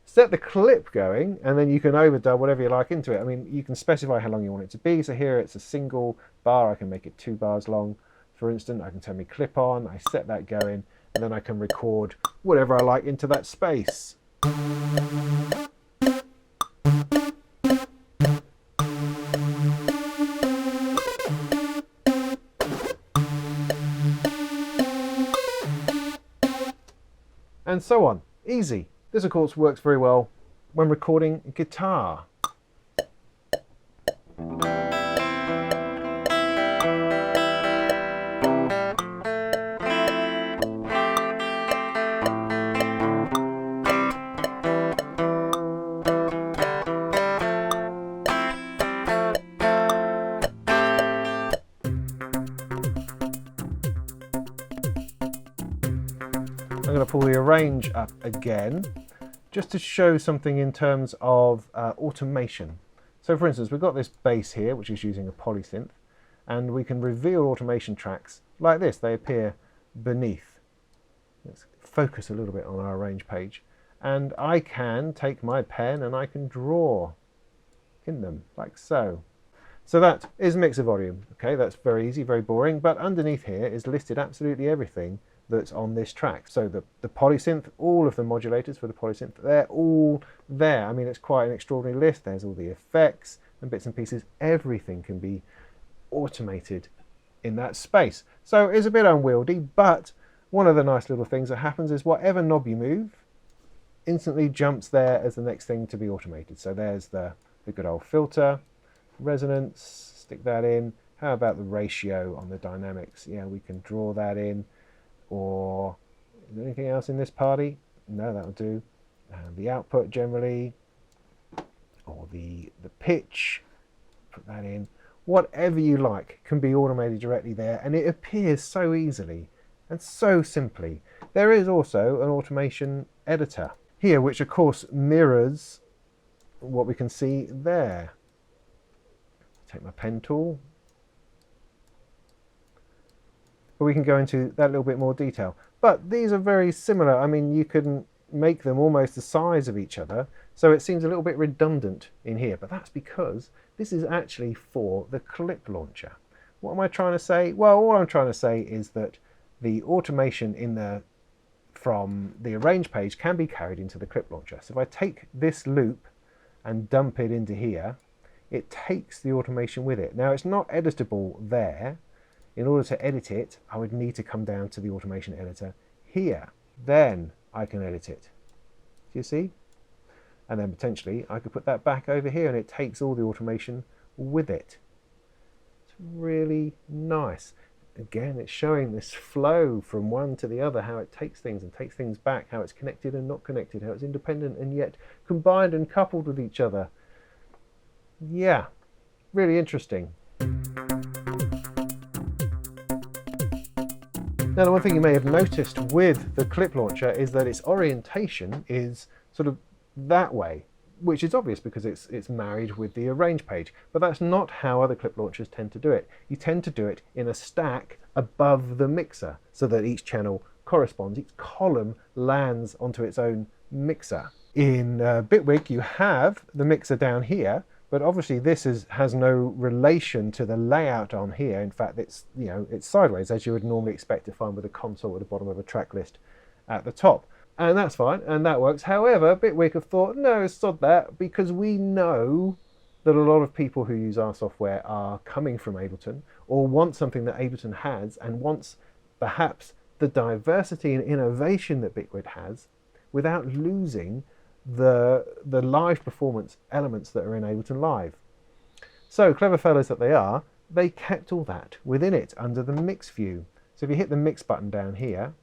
the clip going, and then you can overdub whatever you like into it. I mean, you can specify how long you want it to be. So here it's a single bar. I can make it 2 bars long, for instance. I can turn my clip on, I set that going, and then I can record whatever I like into that space. And so on. Easy. This, of course, works very well when recording guitar. I'm going to pull the arrange up again, just to show something in terms of automation. So for instance, we've got this bass here, which is using a polysynth, and we can reveal automation tracks like this. They appear beneath. Let's focus a little bit on our arrange page. And I can take my pen and I can draw in them, like so. So that is mixer volume. Okay, that's very easy, very boring, but underneath here is listed absolutely everything that's on this track. So the polysynth, all of the modulators for the polysynth, they're all there. I mean, it's quite an extraordinary list. There's all the effects and bits and pieces. Everything can be automated in that space. So it's a bit unwieldy, but one of the nice little things that happens is whatever knob you move instantly jumps there as the next thing to be automated. So there's the good old filter, resonance, stick that in. How about the ratio on the dynamics? Yeah, we can draw that in. Or is there anything else in this party? No, that'll do. The output generally, or the pitch, put that in. Whatever you like can be automated directly there, and it appears so easily and so simply. There is also an automation editor here, which of course mirrors what we can see there. Take my pen tool. But we can go into that little bit more detail. But these are very similar. I mean, you can make them almost the size of each other, so it seems a little bit redundant in here, but that's because this is actually for the clip launcher. What am I trying to say? Well, all I'm trying to say is that the automation from the arrange page can be carried into the clip launcher. So if I take this loop and dump it into here, it takes the automation with it. Now, it's not editable there. In order to edit it, I would need to come down to the automation editor here. Then I can edit it. Do you see? And then potentially I could put that back over here and it takes all the automation with it. It's really nice. Again, it's showing this flow from one to the other, how it takes things and takes things back, how it's connected and not connected, how it's independent and yet combined and coupled with each other. Yeah, really interesting. Now, the one thing you may have noticed with the clip launcher is that its orientation is sort of that way, which is obvious because it's married with the arrange page, but that's not how other clip launchers tend to do it. You tend to do it in a stack above the mixer so that each channel corresponds, each column lands onto its own mixer. In Bitwig you have the mixer down here, but obviously this has no relation to the layout on here. In fact, it's sideways, as you would normally expect to find with a console at the bottom of a track list at the top. And that's fine, and that works. However, Bitwig have thought, no, sod that, because we know that a lot of people who use our software are coming from Ableton or want something that Ableton has and wants perhaps the diversity and innovation that Bitwig has without losing the live performance elements that are in Ableton Live. So, clever fellows that they are, they kept all that within it under the mix view. So if you hit the mix button down here,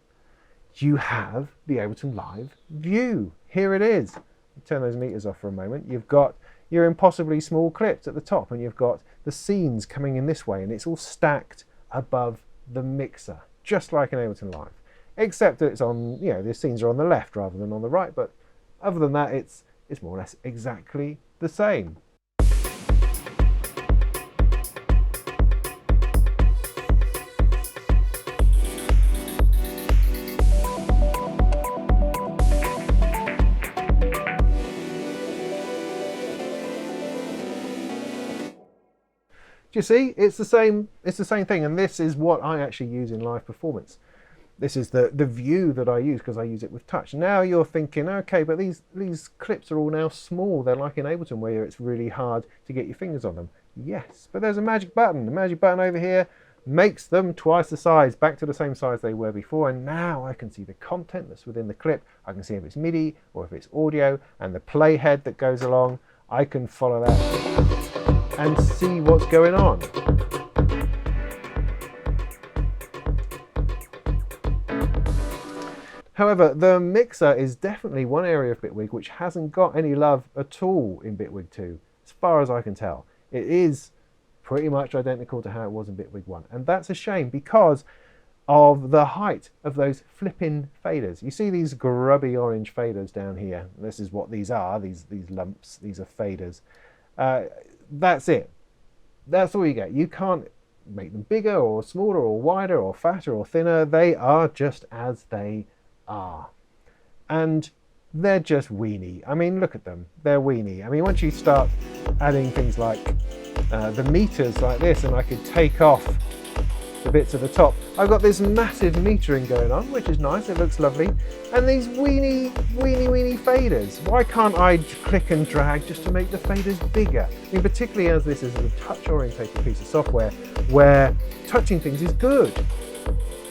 you have the Ableton Live view. Here it is. Turn those meters off for a moment. You've got your impossibly small clips at the top, and you've got the scenes coming in this way, and it's all stacked above the mixer, just like in Ableton Live, except that it's on, the scenes are on the left rather than on the right, but other than that, it's more or less exactly the same. Do you see? It's the same thing, and this is what I actually use in live performance. This is the view that I use because I use it with touch. Now you're thinking, okay, but these clips are all now small. They're like in Ableton where it's really hard to get your fingers on them. Yes, but there's a magic button. The magic button over here makes them twice the size, back to the same size they were before, and now I can see the content that's within the clip. I can see if it's MIDI or if it's audio, and the playhead that goes along. I can follow that and see what's going on. However, the mixer is definitely one area of Bitwig which hasn't got any love at all in Bitwig 2, as far as I can tell. It is pretty much identical to how it was in Bitwig 1, and that's a shame because of the height of those flipping faders. You see these grubby orange faders down here. This is what these are, these lumps, these are faders. That's it. That's all you get. You can't make them bigger or smaller or wider or fatter or thinner. They are just as they are. And they're just weenie. I mean, look at them. They're weenie. I mean, once you start adding things like the meters like this, and I could take off the bits at the top, I've got this massive metering going on, which is nice, it looks lovely, and these weenie faders. Why can't I click and drag just to make the faders bigger? I mean, particularly as this is a touch-orientated piece of software where touching things is good,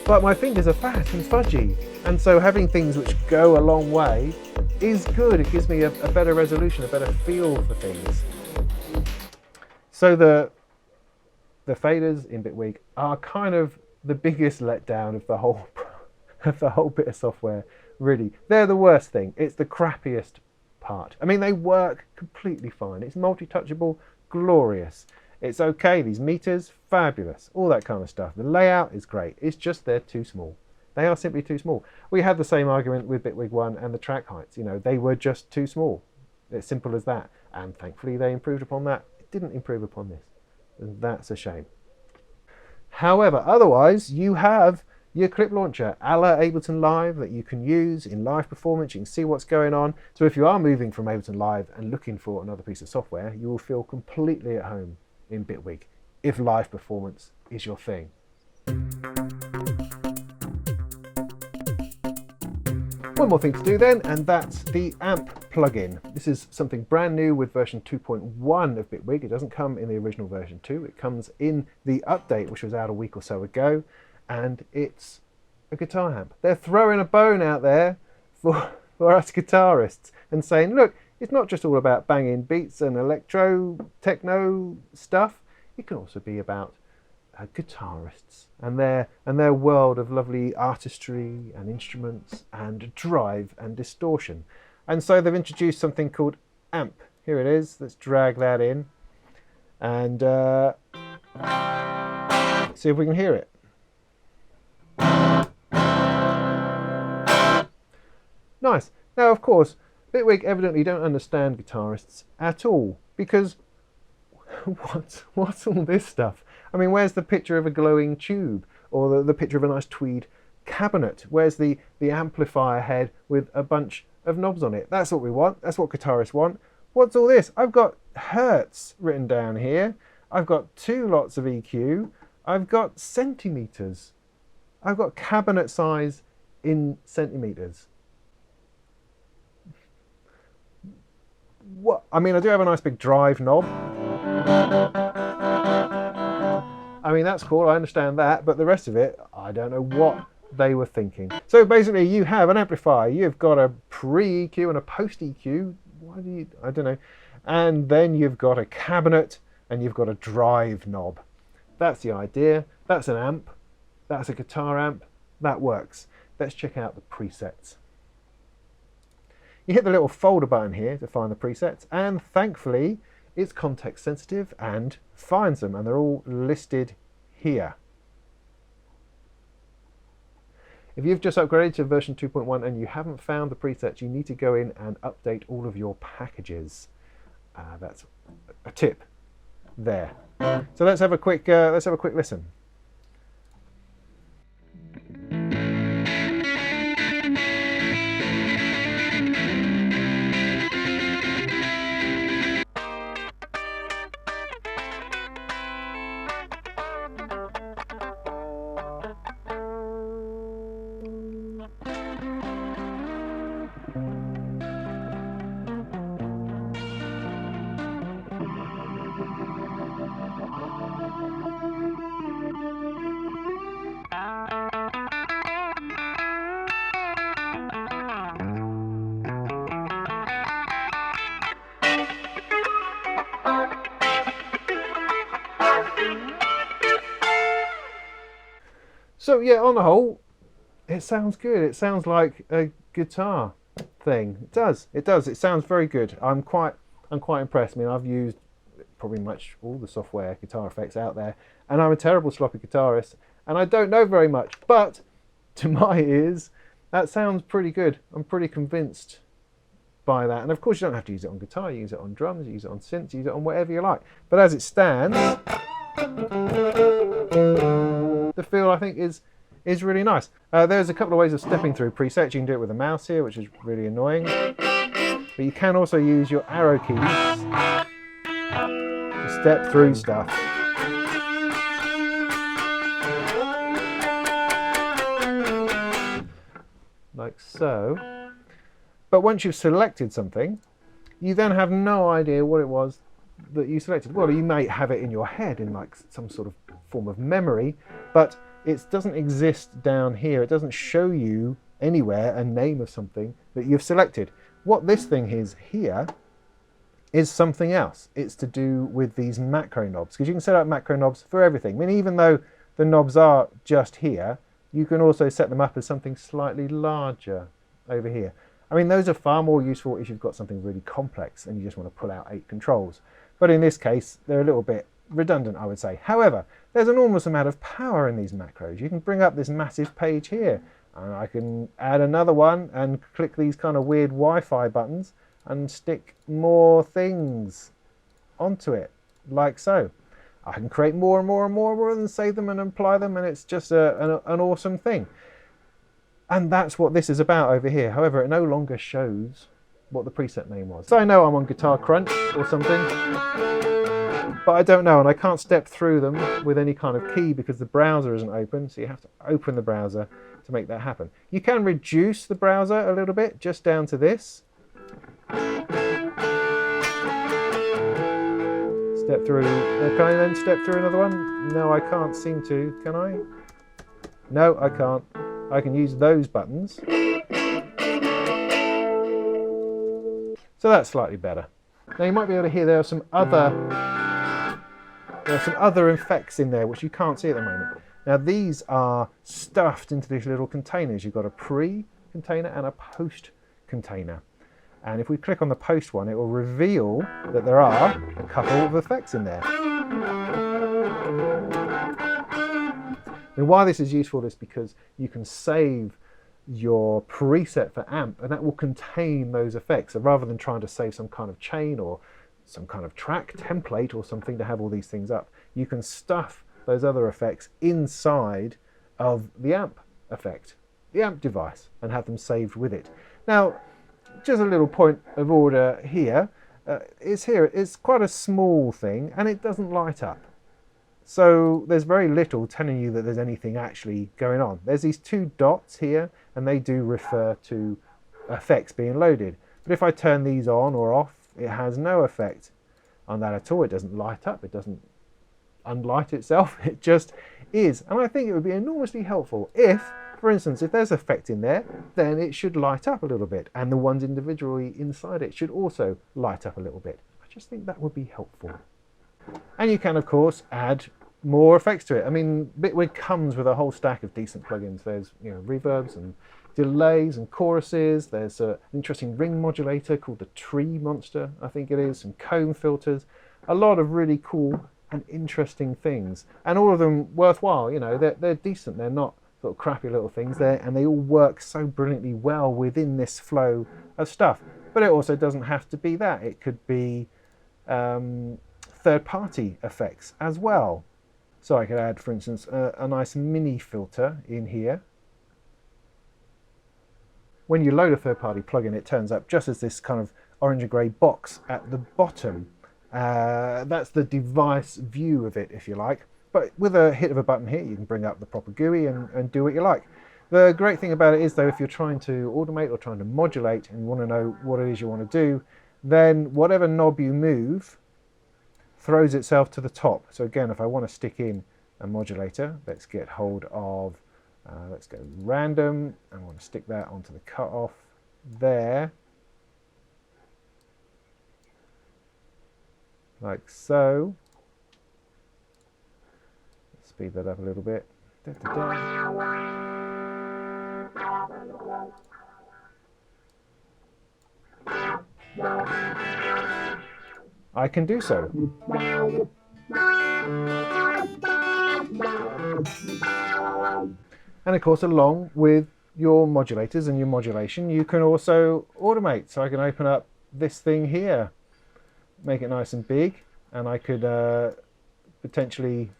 but my fingers are fat and fudgy, and so having things which go a long way is good. It gives me a better resolution, a better feel for things. So the faders in Bitwig are kind of the biggest letdown of the whole bit of software, really. They're the worst thing. It's the crappiest part. I mean, they work completely fine. It's multi-touchable, glorious. It's okay. These meters, fabulous. All that kind of stuff. The layout is great. It's just they're too small. They are simply too small. We had the same argument with Bitwig 1 and the track heights. They were just too small. It's simple as that. And thankfully they improved upon that. It didn't improve upon this. And that's a shame. However, otherwise, you have your clip launcher a la Ableton Live that you can use in live performance. You can see what's going on. So if you are moving from Ableton Live and looking for another piece of software, you will feel completely at home in Bitwig if live performance is your thing. One more thing to do then, and that's the amp plugin. This is something brand new with version 2.1 of Bitwig. It doesn't come in the original version 2. It comes in the update, which was out a week or so ago, and it's a guitar amp. They're throwing a bone out there for us guitarists and saying, look, it's not just all about banging beats and electro, techno stuff. It can also be about guitarists and their world of lovely artistry and instruments and drive and distortion. And so they've introduced something called amp. Here it is. Let's drag that in and see if we can hear it. Nice. Now, of course, Bitwig evidently don't understand guitarists at all, because what's all this stuff? I mean, where's the picture of a glowing tube, or the picture of a nice tweed cabinet? Where's the amplifier head with a bunch of knobs on it? That's what we want. That's what guitarists want. What's all this? I've got hertz written down here. I've got 2 lots of EQ. I've got centimeters. I've got cabinet size in centimeters. What? I mean, I do have a nice big drive knob. I mean, that's cool, I understand that, but the rest of it, I don't know what they were thinking. So basically, you have an amplifier, you've got a pre-EQ and a post-EQ, I don't know, and then you've got a cabinet and you've got a drive knob. That's the idea. That's an amp. That's a guitar amp. That works. Let's check out the presets. You hit the little folder button here to find the presets, and thankfully it's context sensitive and finds them, and they're all listed here. If you've just upgraded to version 2.1 and you haven't found the presets, you need to go in and update all of your packages. That's a tip there. So let's have a quick listen. So yeah, on the whole, it sounds good. It sounds like a guitar thing. It does. It does. It sounds very good. I'm quite impressed. I mean, I've used probably much all the software guitar effects out there, and I'm a terrible sloppy guitarist, and I don't know very much. But to my ears, that sounds pretty good. I'm pretty convinced by that. And of course, you don't have to use it on guitar. You use it on drums. You use it on synths. You use it on whatever you like. But as it stands, the feel, I think, is really nice. There's a couple of ways of stepping through presets. You can do it with a mouse here, which is really annoying. But you can also use your arrow keys to step through stuff. Like so. But once you've selected something, you then have no idea what it was that you selected. Well, you may have it in your head in like some sort of form of memory, but it doesn't exist down here. It doesn't show you anywhere a name of something that you've selected. What this thing is here is something else. It's to do with these macro knobs, because you can set up macro knobs for everything. I mean, even though the knobs are just here, you can also set them up as something slightly larger over here. I mean, those are far more useful if you've got something really complex and you just want to pull out 8 controls. But in this case, they're a little bit redundant, I would say. However, there's an enormous amount of power in these macros. You can bring up this massive page here, and I can add another one and click these kind of weird Wi-Fi buttons and stick more things onto it, like so. I can create more and more and more and save them and apply them, and it's just an awesome thing. And that's what this is about over here. However, it no longer shows what the preset name was. So I know I'm on Guitar Crunch or something, but I don't know, and I can't step through them with any kind of key because the browser isn't open, so you have to open the browser to make that happen. You can reduce the browser a little bit, just down to this. Step through, can I then step through another one? No, I can't seem to, can I? No, I can't. I can use those buttons. So that's slightly better. Now you might be able to hear there are some other effects in there which you can't see at the moment. Now these are stuffed into these little containers. You've got a pre container and a post container. And if we click on the post one, it will reveal that there are a couple of effects in there. And why this is useful is because you can save your preset for amp, and that will contain those effects. So rather than trying to save some kind of chain or some kind of track template or something to have all these things up, you can stuff those other effects inside of the amp effect, the amp device, and have them saved with it. Now, just a little point of order here. It's quite a small thing and it doesn't light up. So there's very little telling you that there's anything actually going on. There's these two dots here and they do refer to effects being loaded. But if I turn these on or off, it has no effect on that at all. It doesn't light up, it doesn't unlight itself, it just is. And I think it would be enormously helpful if, for instance, if there's effect in there, then it should light up a little bit, and the ones individually inside it should also light up a little bit. I just think that would be helpful. And you can, of course, add more effects to it. I mean, Bitwig comes with a whole stack of decent plugins. There's, you know, reverbs and delays and choruses. There's an interesting ring modulator called the Tree Monster, I think it is, some comb filters, a lot of really cool and interesting things, and all of them worthwhile. You know, they're decent, they're not sort of crappy little things there, and they all work so brilliantly well within this flow of stuff. But it also doesn't have to be that. It could be third-party effects as well. So I could add, for instance, a nice mini filter in here. When you load a third-party plugin, it turns up just as this kind of orange and grey box at the bottom. That's the device view of it, if you like. But with a hit of a button here, you can bring up the proper GUI and do what you like. The great thing about it is, though, if you're trying to automate or trying to modulate and you want to know what it is you want to do, then whatever knob you move throws itself to the top. So again, if I want to stick in a modulator, let's get hold of, let's go random. I want to stick that onto the cutoff there. Like so. Speed that up a little bit. Da, da, da. I can do so. And of course, along with your modulators and your modulation, you can also automate. So I can open up this thing here, make it nice and big, and I could potentially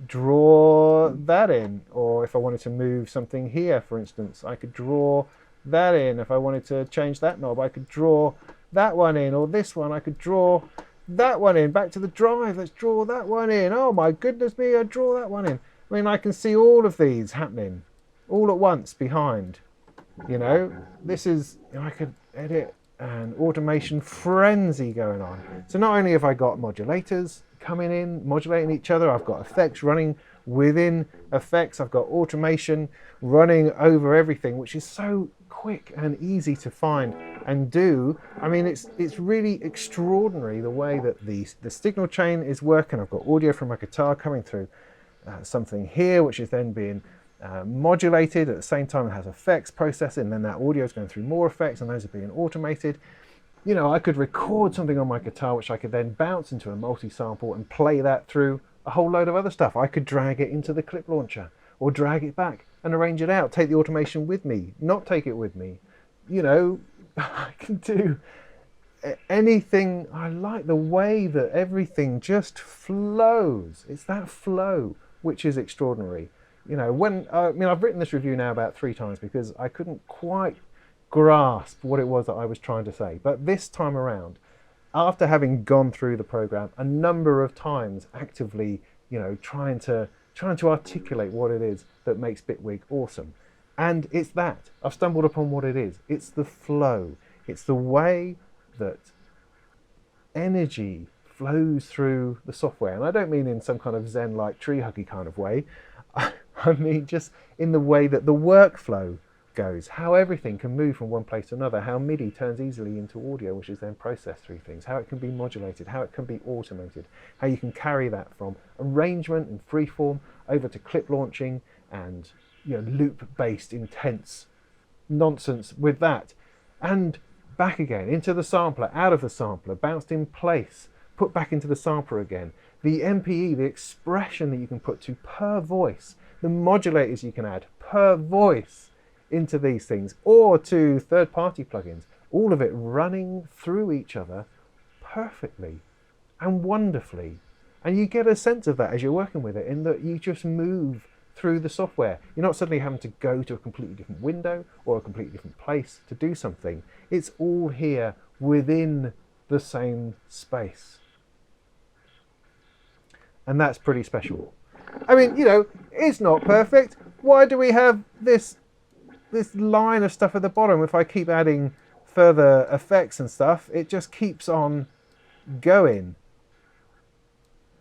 draw that in. Or if I wanted to move something here, for instance, I could draw that in. If I wanted to change that knob, I could draw that one in, or this one, I could draw that one in. Back to the drive, let's draw that one in. Oh my goodness me, I draw that one in. I mean, I can see all of these happening all at once behind. You know, this is, you know, I could edit an automation frenzy going on. So not only have I got modulators coming in, modulating each other, I've got effects running within effects, I've got automation running over everything, which is so quick and easy to find and do. I mean, it's really extraordinary the way that the signal chain is working. I've got audio from my guitar coming through something here, which is then being modulated. At the same time, it has effects processing, and then that audio is going through more effects, and those are being automated. You know, I could record something on my guitar, which I could then bounce into a multi-sample and play that through a whole load of other stuff. I could drag it into the clip launcher, or drag it back and arrange it out, take the automation with me, not take it with me. You know, I can do anything. I like the way that everything just flows. It's that flow which is extraordinary. You know, when I mean, I've written this review now about 3 times because I couldn't quite grasp what it was that I was trying to say. But this time around, after having gone through the program a number of times, actively, you know, trying to articulate what it is that makes Bitwig awesome. And it's that. I've stumbled upon what it is. It's the flow. It's the way that energy flows through the software. And I don't mean in some kind of Zen-like tree huggy kind of way. I mean just in the way that the workflow goes, how everything can move from one place to another, how MIDI turns easily into audio, which is then processed through things, how it can be modulated, how it can be automated, how you can carry that from arrangement and freeform over to clip launching and, you know, loop-based intense nonsense with that, and back again into the sampler, out of the sampler, bounced in place, put back into the sampler again. The MPE, the expression that you can put to per voice, the modulators you can add per voice. into these things, or to third-party plugins, all of it running through each other perfectly and wonderfully. And you get a sense of that as you're working with it, in that you just move through the software. You're not suddenly having to go to a completely different window or a completely different place to do something. It's all here within the same space. And that's pretty special. I mean, you know, it's not perfect. Why do we have this line of stuff at the bottom? If I keep adding further effects and stuff, it just keeps on going.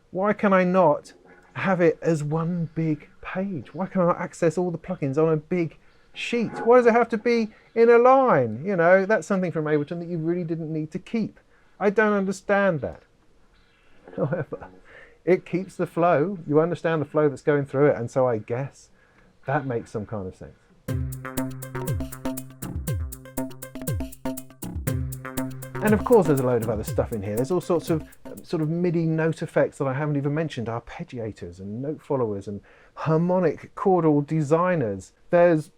Why can I not have it as one big page? Why can't I access all the plugins on a big sheet? Why does it have to be in a line? You know, that's something from Ableton that you really didn't need to keep. I don't understand that. However, it keeps the flow. You understand the flow that's going through it, and so I guess that makes some kind of sense. And of course there's a load of other stuff in here. There's all sorts of sort of MIDI note effects that I haven't even mentioned, arpeggiators and note followers and harmonic chordal designers. There's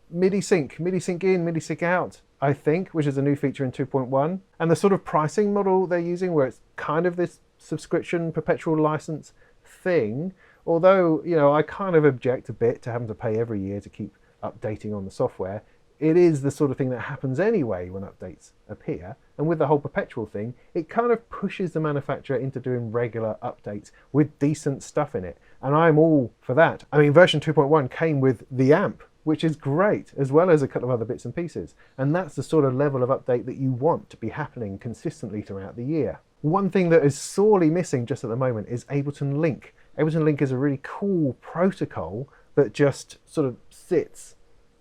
MIDI sync in, MIDI sync out, I think, which is a new feature in 2.1. And the sort of pricing model they're using, where it's kind of this subscription perpetual license thing, although, you know, I kind of object a bit to having to pay every year to keep updating on the software. It is the sort of thing that happens anyway when updates appear. And with the whole perpetual thing, it kind of pushes the manufacturer into doing regular updates with decent stuff in it. And I'm all for that. I mean, version 2.1 came with the amp, which is great, as well as a couple of other bits and pieces. And that's the sort of level of update that you want to be happening consistently throughout the year. One thing that is sorely missing just at the moment is Ableton Link. Ableton Link is a really cool protocol that just sort of sits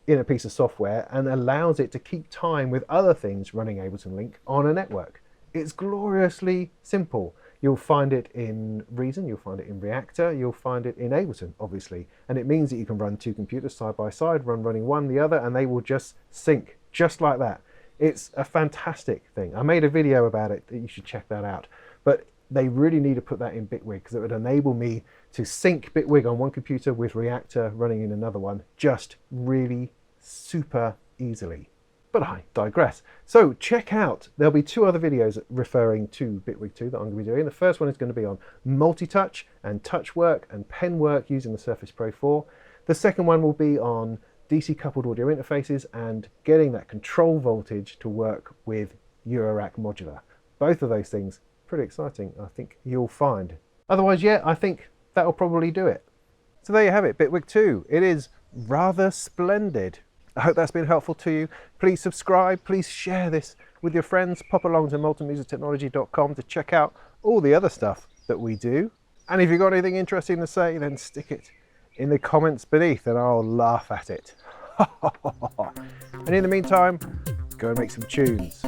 in a piece of software and allows it to keep time with other things running Ableton Link on a network. It's gloriously simple. You'll find it in Reason, you'll find it in Reactor, you'll find it in Ableton, obviously. And it means that you can run two computers side by side, running one the other, and they will just sync just like that. It's a fantastic thing. I made a video about it, you should check that out. But they really need to put that in Bitwig, because it would enable me to sync Bitwig on one computer with Reactor running in another one just really super easily. But I digress. So check out, there'll be two other videos referring to Bitwig 2 that I'm going to be doing. The first one is going to be on multi-touch and touch work and pen work using the Surface Pro 4. The second one will be on DC coupled audio interfaces and getting that control voltage to work with Eurorack Modular. Both of those things, pretty exciting, I think you'll find. Otherwise, yeah, I think that'll probably do it. So there you have it, Bitwig 2. It is rather splendid. I hope that's been helpful to you. Please subscribe, please share this with your friends. Pop along to multimusictechnology.com to check out all the other stuff that we do. And if you've got anything interesting to say, then stick it in the comments beneath and I'll laugh at it. And in the meantime, go and make some tunes.